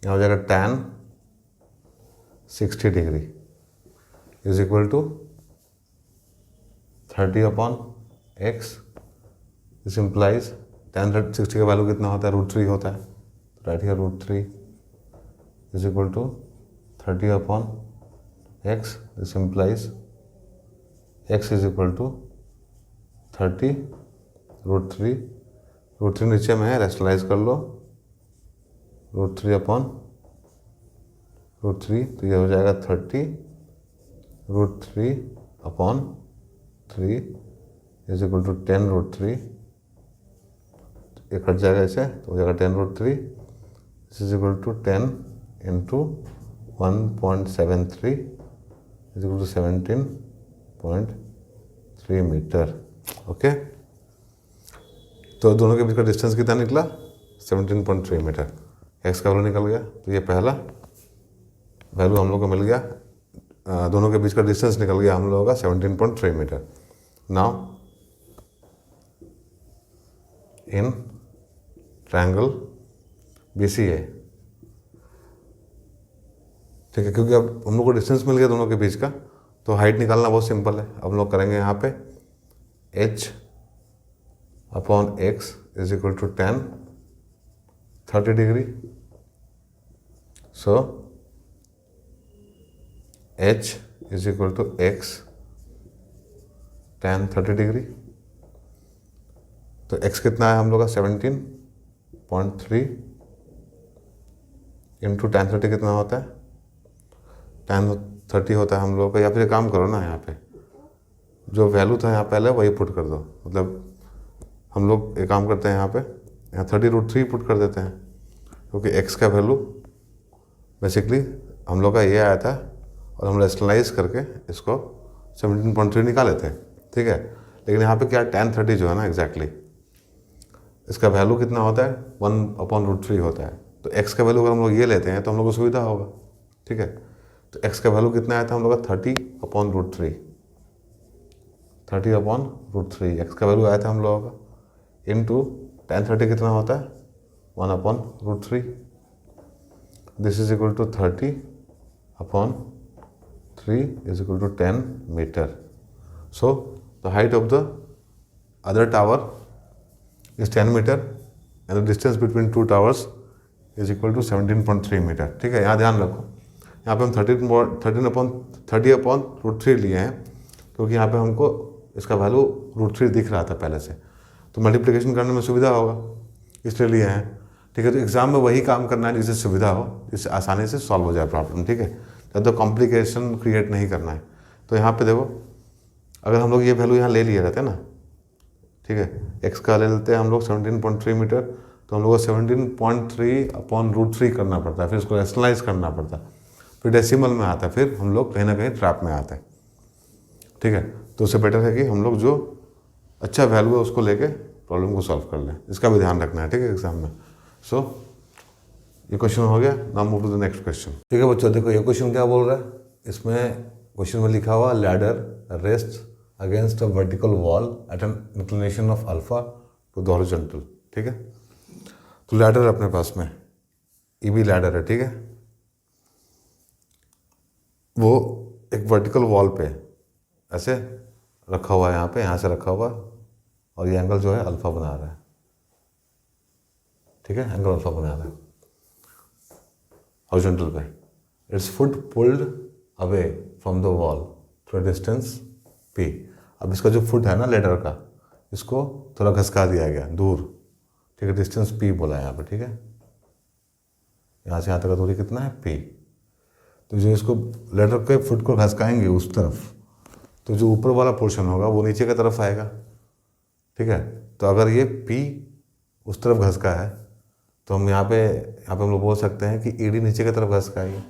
यहाँ हो जाएगा tan 60 degree is equal to 30/x, this implies tan 60 का वैल्यू कितना होता है, √3 होता है, right here √3 is equal to 30/x, this implies x is equal to 30 √3 नीचे में है, रेशनलाइज कर लो, √3/√3, तो ये हो जाएगा 30 √3/3 इज इक्वल टू 10 √3, ये कट जाएगा इसे, तो हो जाएगा 10 √3 is equal to 10 into 1.73 is equal to 17.3 metre, okay. तो दोनों के बीच का डिस्टेंस कितना निकला, 17.3 मीटर, x का वैल्यू निकल गया। तो ये पहला वैल्यू हम लोग को मिल गया, दोनों के बीच का डिस्टेंस निकल गया हम लोगों का 17.3 metre. Now in triangle BCA, ठीक है, क्योंकि अब हम लोग को डिस्टेंस मिल गया दोनों के बीच का, तो हाइट निकालना बहुत सिंपल है। अब हम लोग करेंगे यहाँ पे H/x is equal to tan 30 degree, so H is equal to x tan 30 degree. तो x कितना है हम लोग का 17.3 इंटू tan 30 कितना होता है, tan 30 होता है हम लोग का, या फिर काम करो ना यहाँ पे जो वैल्यू था यहाँ पहले वही पुट कर दो, मतलब हम लोग एक काम करते हैं यहाँ पे, यहाँ 30√3 पुट कर देते हैं, क्योंकि x का वैल्यू बेसिकली हम लोग का ये आया था और हम रेशनलाइज करके इसको 17.3 निकाले थे, ठीक है। लेकिन यहाँ पे क्या tan 30 जो है ना एग्जैक्टली इसका वैल्यू कितना होता है 1/√3 होता है। तो x का वैल्यू अगर हम लोग ये लेते हैं तो हम लोग को सुविधा होगा, ठीक है। तो x का वैल्यू कितना आया था हम लोग का 30/√3, 30/√3 x का वैल्यू आया था हम लोगों का, इंटू tan 30 कितना होता है 1/√3, this is equal to 30/3 is equal to 10 metre. So the height of the other tower is 10 meter and the distance between two towers is equal to 17.3 metre, ठीक है। यहाँ ध्यान रखो, यहाँ पे हम 30/3 लिए हैं क्योंकि यहाँ पे हमको इसका वैल्यू √3 दिख रहा था पहले से, तो मल्टीप्लिकेशन करने में सुविधा होगा इसलिए लिए हैं, ठीक है। तो एग्जाम में वही काम करना है जिससे सुविधा हो, जिससे आसानी से सॉल्व हो जाए प्रॉब्लम, ठीक है। ज़्यादा कॉम्प्लिकेशन क्रिएट नहीं करना है। तो यहाँ पे देखो अगर हम लोग ये वैल्यू यहाँ ले लिए रहते हैं ना, ठीक है, x का ले लेते हैं हम लोग 17.3 मीटर, तो हम लोग को 17.3/√3 करना पड़ता है, फिर उसको रेशनलाइज करना पड़ता है, फिर डेसिमल में आता है, फिर हम लोग कहीं ना कहीं ट्रैप में आते हैं, ठीक है। तो उससे बेटर है कि हम लोग जो अच्छा वैल्यू है उसको लेके प्रॉब्लम को सॉल्व कर लें, इसका भी ध्यान रखना है, ठीक है, एग्जाम में। सो ये क्वेश्चन हो गया, now move to the next question, ठीक है बच्चों। देखो ये क्वेश्चन क्या बोल रहा है, इसमें क्वेश्चन में लिखा हुआ ladder rest against a vertical wall at N inclination of alpha two the horizontal, ठीक है। तो लैडर अपने पास में ईबी लैडर है, ठीक है, वो एक वर्टिकल वॉल पे ऐसे रखा हुआ है, यहाँ पे, यहाँ से रखा हुआ, और ये एंगल जो है अल्फा बना रहा है, ठीक है, एंगल अल्फा बना रहा है हॉरिजॉन्टल पे। It's foot pulled away from the wall through distance p। अब इसका जो फुट है ना लेडर का, इसको थोड़ा घसका दिया गया दूर, ठीक है, डिस्टेंस p बोला है यहाँ पे, ठीक है। यहाँ से यहाँ तक का दूरी कितना है p। तो जो इसको लेडर के फुट को घसकाएंगे उस तरफ, तो जो ऊपर वाला पोर्शन होगा वो नीचे की तरफ आएगा, ठीक है। तो अगर ये p उस तरफ घसका है तो हम यहाँ पे हम लोग बोल सकते हैं कि ईडी नीचे की तरफ घसका है।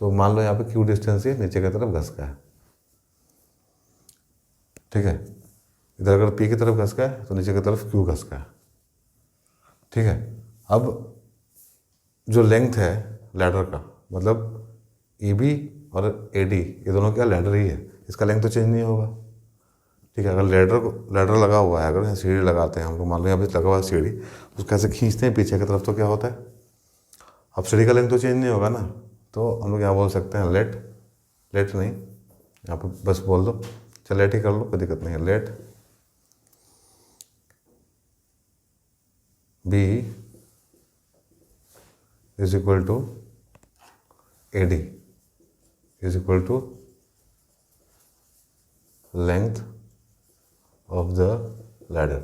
तो मान लो यहाँ पे q डिस्टेंस ये नीचे की तरफ घसका है, ठीक है। इधर अगर p की तरफ घसका है तो नीचे की तरफ q घसका है, ठीक है। अब जो लेंथ है लैडर का, मतलब AB और AD ये दोनों क्या लैडर ही है, इसका लेंथ तो चेंज नहीं होगा, ठीक है। अगर लैडर लगा हुआ है, अगर सीढ़ी लगाते हैं हम लोग, मान लो यहाँ पे लगा हुआ है सीढ़ी, उसको कैसे खींचते हैं पीछे की तरफ, तो क्या होता है, अब सीढ़ी का लेंथ तो चेंज नहीं होगा ना, तो हम लोग यहाँ बोल सकते हैं लेट नहीं, यहाँ पे बस बोल दो, चल लेट ही कर लो, कोई दिक्कत नहीं है। Let B is equal to AD is equal to length of the ladder,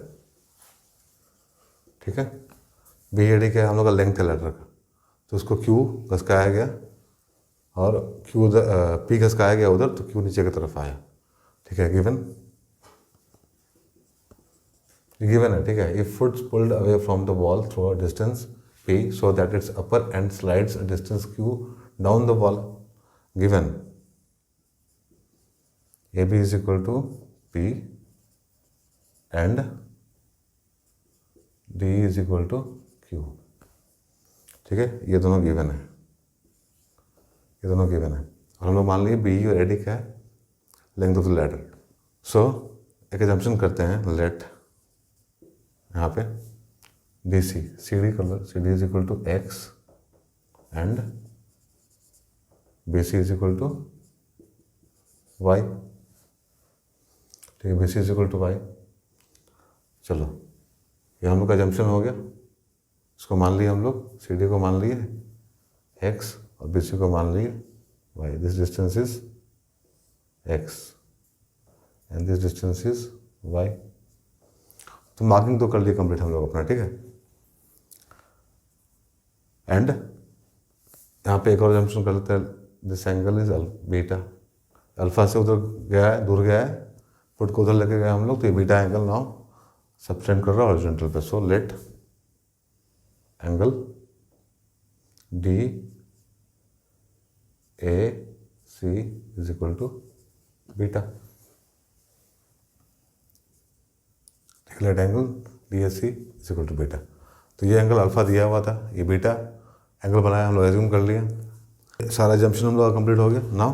ठीक है। BAD क्या है, हम लोग का लेंथ है लैडर का, तो उसको Q घसकाया गया और Q उधर P घसकाया गया उधर, तो Q नीचे की तरफ आया, ठीक है। गिवन है, ठीक है। If foots pulled away from the wall through a distance p so that its upper end slides a distance q down the wall, given AB is equal to p and D is equal to q, ठीक है। ये दोनों गिवन है, ये दोनों गिवन है, और हम लोग मान लिए B और AD क्या है, लेंथ ऑफ द लैडर। सो एक एजम्पशन करते हैं, लेट यहाँ पे DC CD कर लो, CD is equal to x and BC is equal to y, ठीक है। BC is equal to y, चलो ये हम लोग का एजम्पशन हो गया, इसको मान लिए हम लोग, CD को मान लिए x और BC को मान लिए y। This distance is x and this distance is y। तो मार्किंग तो कर लिए कंप्लीट हम लोग अपना, ठीक है। एंड यहाँ पे एक और जम्पशन कर लेते हैं, this angle is beta, alpha से उधर गया है, दूर गया है, फुट को उधर लेके गए हम लोग, तो ये बीटा एंगल नाउ सबटेंड कर रहा है हॉरिजॉन्टल पे। So let angle D A C is equal to beta, let angle D A C is equal to beta. तो ये एंगल अल्फा दिया हुआ था, ये बीटा एंगल बनाया, हम लोग एज्यूम कर लिया, सारा जंक्शन हम लोग कंप्लीट हो गया। नाउ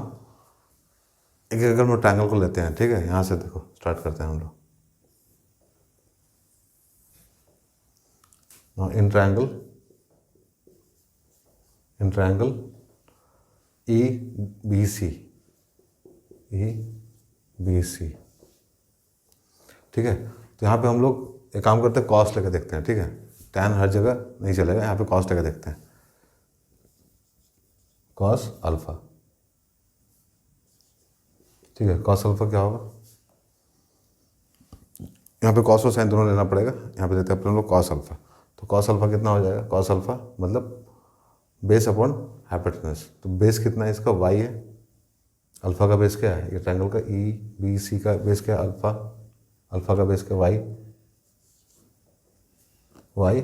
एक एंगल में ट्रायंगल को लेते हैं, ठीक है, यहाँ से देखो स्टार्ट करते हैं हम लोग। Now in triangle E B C, ठीक है। तो यहाँ पे हम लोग एक काम करते हैं, कॉस लेके देखते हैं, ठीक है, टैन हर जगह नहीं चलेगा, यहाँ पे कॉस लेके देखते हैं, कॉस अल्फा, ठीक है। कॉस अल्फा क्या होगा, यहाँ पे कॉस और साइन दोनों लेना पड़ेगा, यहाँ पे देते हैं अपन लोग कॉस अल्फा। तो कॉस अल्फा कितना हो जाएगा, कॉस अल्फा मतलब बेस अपॉन हाइपोटेनस, तो बेस कितना है इसका, वाई है, अल्फा का बेस क्या है, ये ट्रायंगल का ई बी सी का बेस क्या है, अल्फा, अल्फा का बेस क्या वाई,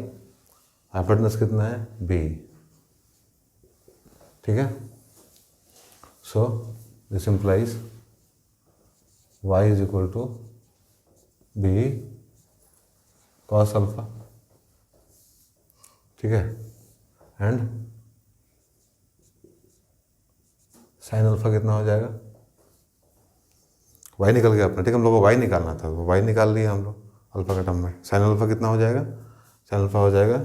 हाइपोटेनस कितना है, बी, ठीक है। So this implies Y is equal to B cos alpha, ठीक है, एंड साइन अल्फा कितना हो जाएगा, वाई निकल गया अपना, ठीक है, हम लोग को वाई निकालना था, वो वाई निकाल लिया हम लोग अल्फा का टर्म में। साइन अल्फा कितना हो जाएगा, साइन अल्फा हो जाएगा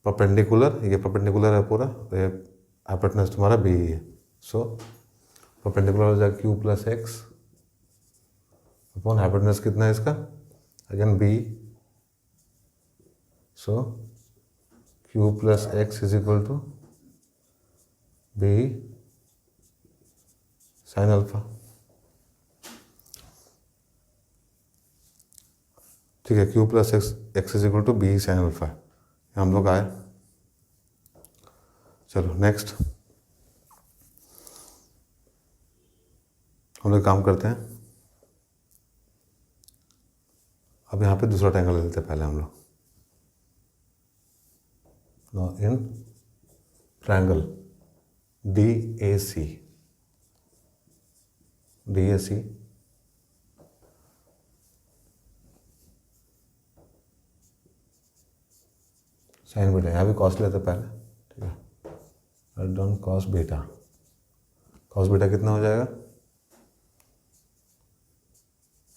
परपेंडिकुलर, ये परपेंडिकुलर है पूरा, तो ये हाइपोटेनस तुम्हारा बी है, सो परपेंडिकुलर हो जाएगा Q plus X upon hypotenuse कितना है इसका, again B, so Q plus X is equal to B sine alpha, ठीक है, Q plus X is equal to B sine alpha, हम लोग आए। चलो नेक्स्ट हम लोग काम करते हैं, अब यहाँ पे दूसरा ट्रायंगल ले लेते हैं पहले हम लोग। Now in triangle D A C, sine beta, यहाँ भी कॉस लेते पहले, ठीक है, done cos beta, cos beta कितना हो जाएगा,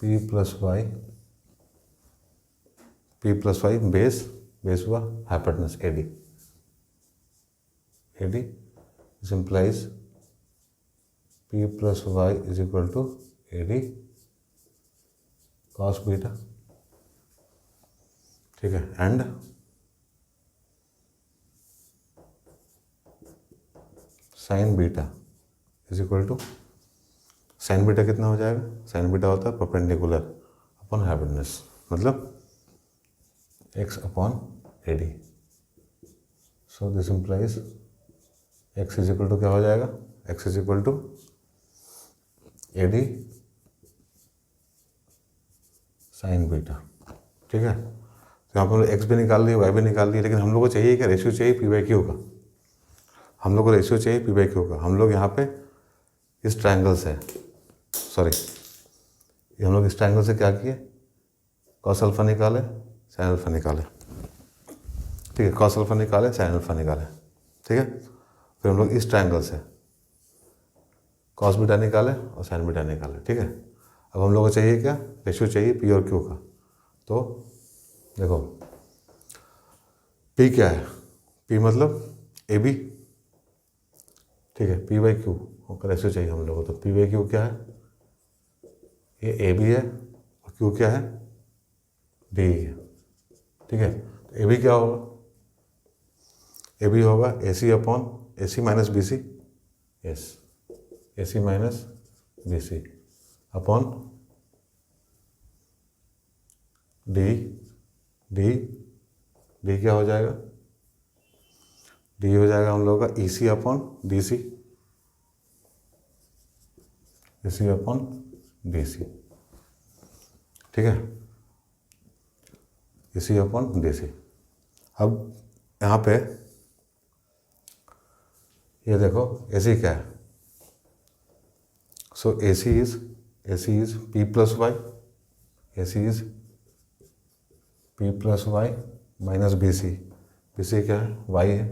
पी प्लस वाई बेस हुआ hypotenuse A D, this implies P plus Y is equal to A D cos beta, ठीक है, and sine beta is equal to, sine beta कितना हो जाएगा, साइन बीटा होता है परपेंडिकुलर अपॉन हाइपोटेनस, मतलब X upon A D, so this implies X is equal to क्या हो जाएगा, X is equal to A D sine beta, ठीक है। तो यहाँ पर एक्स भी निकाल लिए, वाई भी निकाल लिए, लेकिन हम लोग को चाहिए क्या, रेशियो चाहिए पी बाई क्यू का, हम लोग को रेशियो चाहिए पी बाई क्यू का। हम लोग यहाँ पे इस ट्रायंगल से, सॉरी, हम लोग इस ट्रायंगल से क्या किए, कॉस अल्फा निकाले, साइन अल्फा निकाले, ठीक है, कॉस अल्फा निकाले, साइन अल्फा निकाले, ठीक है। फिर हम लोग इस ट्रायंगल से कॉस बीटा निकाले और साइन बीटा निकाले, ठीक है। अब हम लोग को चाहिए क्या, रेशियो चाहिए पी और क्यू का। तो देखो पी क्या है, पी मतलब ए बी, ठीक है, पी बाई क्यू का रेशियो चाहिए हम लोग को। तो पी बाई क्यू क्या है, ये ए बी है और क्यू क्या है, डी है, ठीक है। तो ए बी क्या होगा, ए बी होगा A C upon A C minus B C, yes, A C minus B C upon D क्या हो जाएगा, डी हो जाएगा हम लोगों का E C upon D C, E C upon D C, ठीक है, ई सी अपॉन डी सी। अब यहाँ पे ये देखो ए सी क्या है, so A C is P plus Y, A C is P plus Y minus B C, B C क्या है, वाई है,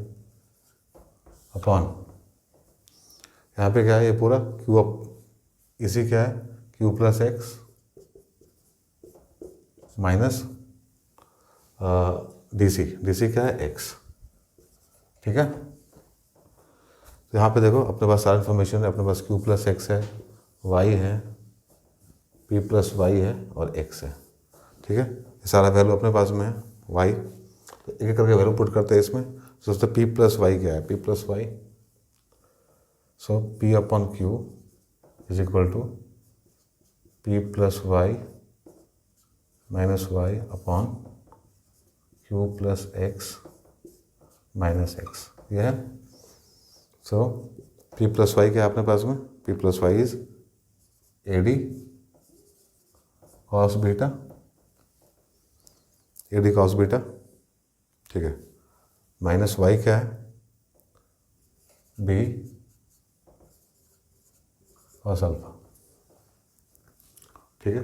अपॉन यहाँ पे क्या है, ये पूरा क्यू अप, इसी क्या है, Q plus X minus D C, D C क्या है, एक्स, ठीक है। तो यहाँ पे देखो अपने पास सारा इन्फॉर्मेशन है, अपने पास क्यू प्लस एक्स है, वाई है, पी प्लस वाई है और एक्स है, ठीक है। ये सारा वैल्यू अपने पास में है, वाई, तो एक एक करके वैल्यू पुट करते हैं इसमें। सोचते पी प्लस वाई क्या है, P plus Y, so P upon Q is equal to P plus Y minus Y upon Q plus X minus X, ये है। सो पी प्लस वाई क्या है अपने पास में, P plus Y is A D cos beta, A D cos beta, ठीक है, माइनस वाई क्या है, बी कॉस अल्फा, ठीक है।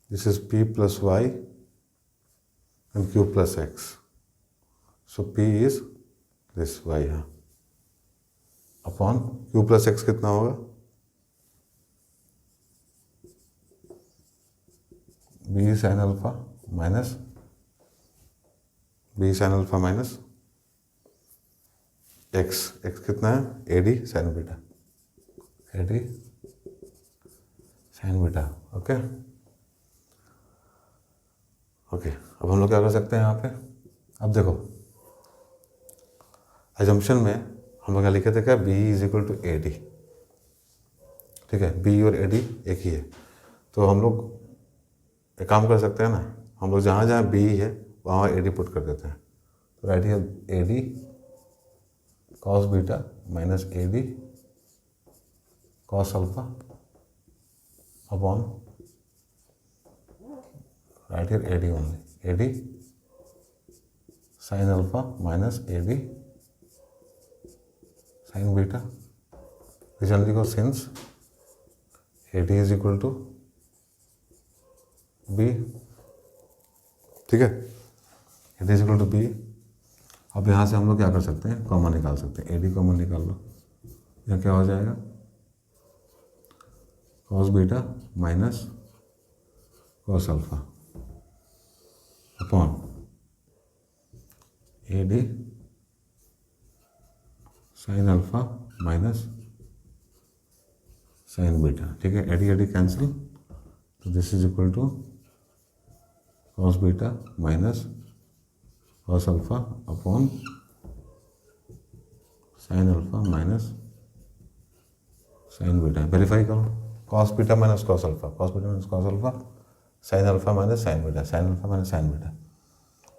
This is P plus Y and Q plus X, so P is this Y है अपॉन क्यू प्लस एक्स कितना होगा, B sine alpha minus B sine alpha minus X, X कितना है, A D sine beta, A D sine beta, okay okay. अब हम लोग क्या कर सकते हैं यहाँ पे, अब देखो एजम्पशन में हम लोग क्या लिखे थे, क्या, B is equal to A D, ठीक है, बी और ए डी एक ही है। तो हम लोग एक काम कर सकते हैं ना, हम लोग जहाँ जहाँ बी है वहाँ ए डी पुट कर देते हैं। तो right here A D cos beta minus A D cos alpha upon right here A D only, A D sine alpha minus A D sine beta, reason लिखो since A D is equal to B, ठीक है, A D is equal to B. अब यहाँ से हम लोग क्या कर सकते हैं, कॉमन निकाल सकते हैं, ए डी कॉमन निकाल लो, यहाँ क्या हो जाएगा, cos beta minus cos alpha upon A D sine alpha minus sine beta, ठीक है, ए डी कैंसिल, तो this is equal to cos beta minus cos alpha upon sine alpha minus sine beta. Verify करो, cos beta minus cos alpha, cos beta minus cos alpha, sine alpha minus sine beta, sine alpha minus sine beta,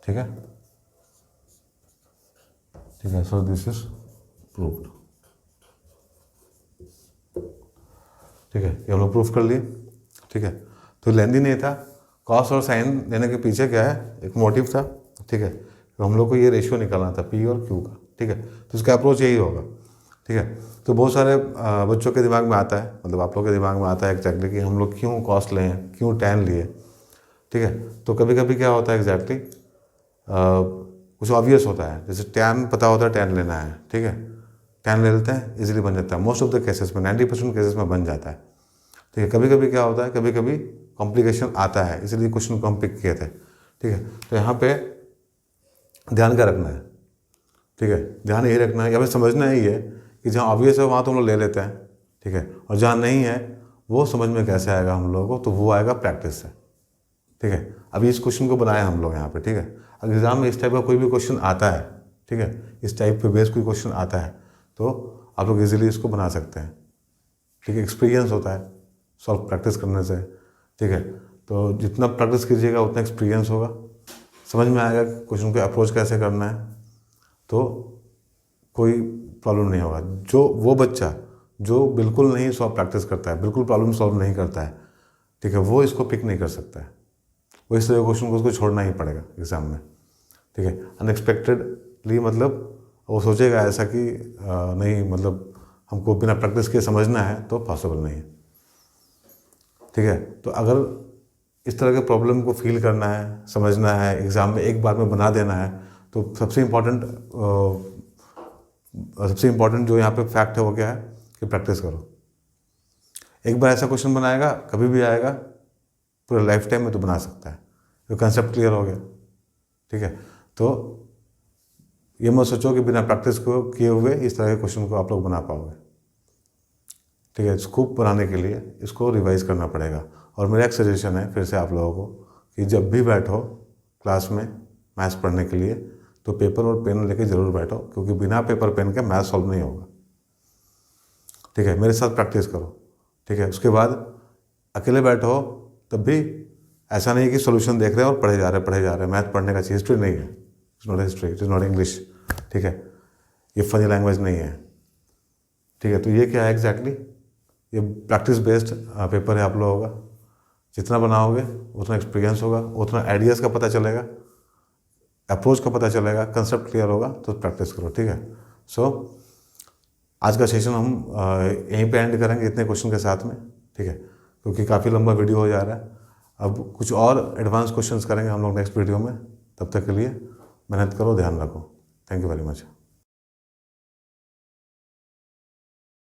ठीक है, ठीक है। सो दिस इज प्रूव्ड, ठीक है, ये हम लोग प्रूफ कर लिए, ठीक है। तो लेंदी नहीं था, कॉस और साइन देने के पीछे क्या है, एक मोटिव था, ठीक है। तो हम लोग को ये रेशियो निकालना था पी और क्यू का, ठीक है। तो इसका अप्रोच यही होगा, ठीक है। तो बहुत सारे बच्चों के दिमाग में आता है, मतलब आप लोग के दिमाग में आता है एग्जैक्टली कि हम लोग क्यों कॉस लें, क्यों टैन लिए, ठीक है। तो कभी कभी क्या होता है एग्जैक्टली कुछ ऑब्वियस होता है, जैसे टैन पता होता है, टैन लेना है, ठीक है, टैन ले लेते हैं, इजीली बन जाता है, मोस्ट ऑफ द केसेस में 90% केसेस में बन जाता है, ठीक है। कभी कभी क्या होता है, कभी कभी कॉम्प्लिकेशन आता है, इसलिए क्वेश्चन को हम पिक किए थे, ठीक है। तो यहाँ पे ध्यान क्या रखना है, ठीक है, ध्यान यही रखना है, या फिर समझना ही है कि जहाँ ऑब्वियस है वहाँ तो हम लोग ले लेते हैं, ठीक है, और जहाँ नहीं है वो समझ में कैसे आएगा हम लोगों को, तो वो आएगा प्रैक्टिस से, ठीक है। अभी इस क्वेश्चन को बनाया हम लोग यहाँ पे, ठीक है। अगर एग्जाम में इस टाइप का कोई भी क्वेश्चन आता है, ठीक है, इस टाइप पे बेस कोई क्वेश्चन आता है तो आप लोग इजीली इसको बना सकते हैं, ठीक है। एक्सपीरियंस होता है सॉल्व प्रैक्टिस करने से, ठीक है। तो जितना प्रैक्टिस कीजिएगा उतना एक्सपीरियंस होगा, समझ में आएगा क्वेश्चन को अप्रोच कैसे करना है, तो कोई प्रॉब्लम नहीं होगा। जो वो बच्चा जो बिल्कुल नहीं प्रैक्टिस करता है, बिल्कुल प्रॉब्लम सॉल्व नहीं करता है, ठीक है, वो इसको पिक नहीं कर सकता है। वो इस तरह के क्वेश्चन को उसको छोड़ना ही पड़ेगा एग्ज़ाम में, ठीक है। अनएक्सपेक्टेडली मतलब वो सोचेगा ऐसा कि नहीं, मतलब हमको बिना प्रैक्टिस के समझना है, तो पॉसिबल नहीं है, ठीक है। तो अगर इस तरह के प्रॉब्लम को फील करना है, समझना है, एग्ज़ाम में एक बार में बना देना है, तो सबसे इम्पॉर्टेंट जो यहाँ पे फैक्ट है वो क्या है कि प्रैक्टिस करो। एक बार ऐसा क्वेश्चन बनाएगा, कभी भी आएगा, पूरे लाइफ टाइम में तो बना सकता है, तो कंसेप्ट क्लियर हो गया, ठीक है। तो ये मत सोचो कि बिना प्रैक्टिस को किए हुए इस तरह के क्वेश्चन को आप लोग बना पाओगे, ठीक है। इसको बनाने के लिए इसको रिवाइज करना पड़ेगा। और मेरा एक सजेशन है फिर से आप लोगों को कि जब भी बैठो क्लास में मैथ्स पढ़ने के लिए, तो पेपर और पेन लेके ज़रूर बैठो, क्योंकि बिना पेपर पेन के मैथ्स सॉल्व नहीं होगा, ठीक है। मेरे साथ प्रैक्टिस करो, ठीक है। उसके बाद अकेले बैठो, तब भी ऐसा नहीं कि सोल्यूशन देख रहे हैं और पढ़े जा रहे हैं। मैथ पढ़ने का चीज़ हिस्ट्री नहीं है, it's not history, it is not English, ठीक है। ये फनी लैंग्वेज नहीं है, ठीक है। तो ये क्या है एग्जैक्टली, ये प्रैक्टिस बेस्ड पेपर है आप लोगों का। जितना बनाओगे उतना एक्सपीरियंस होगा, उतना आइडियाज़ का पता चलेगा, अप्रोच का पता चलेगा, कंसेप्ट क्लियर होगा, तो प्रैक्टिस करो, ठीक है। सो आज का सेशन हम यहीं पे एंड करेंगे इतने क्वेश्चन के साथ में, ठीक है, क्योंकि काफ़ी लंबा वीडियो हो जा रहा है। अब कुछ और एडवांस क्वेश्चंस करेंगे हम लोग नेक्स्ट वीडियो में। तब तक के लिए मेहनत करो, ध्यान रखो। Thank you very much.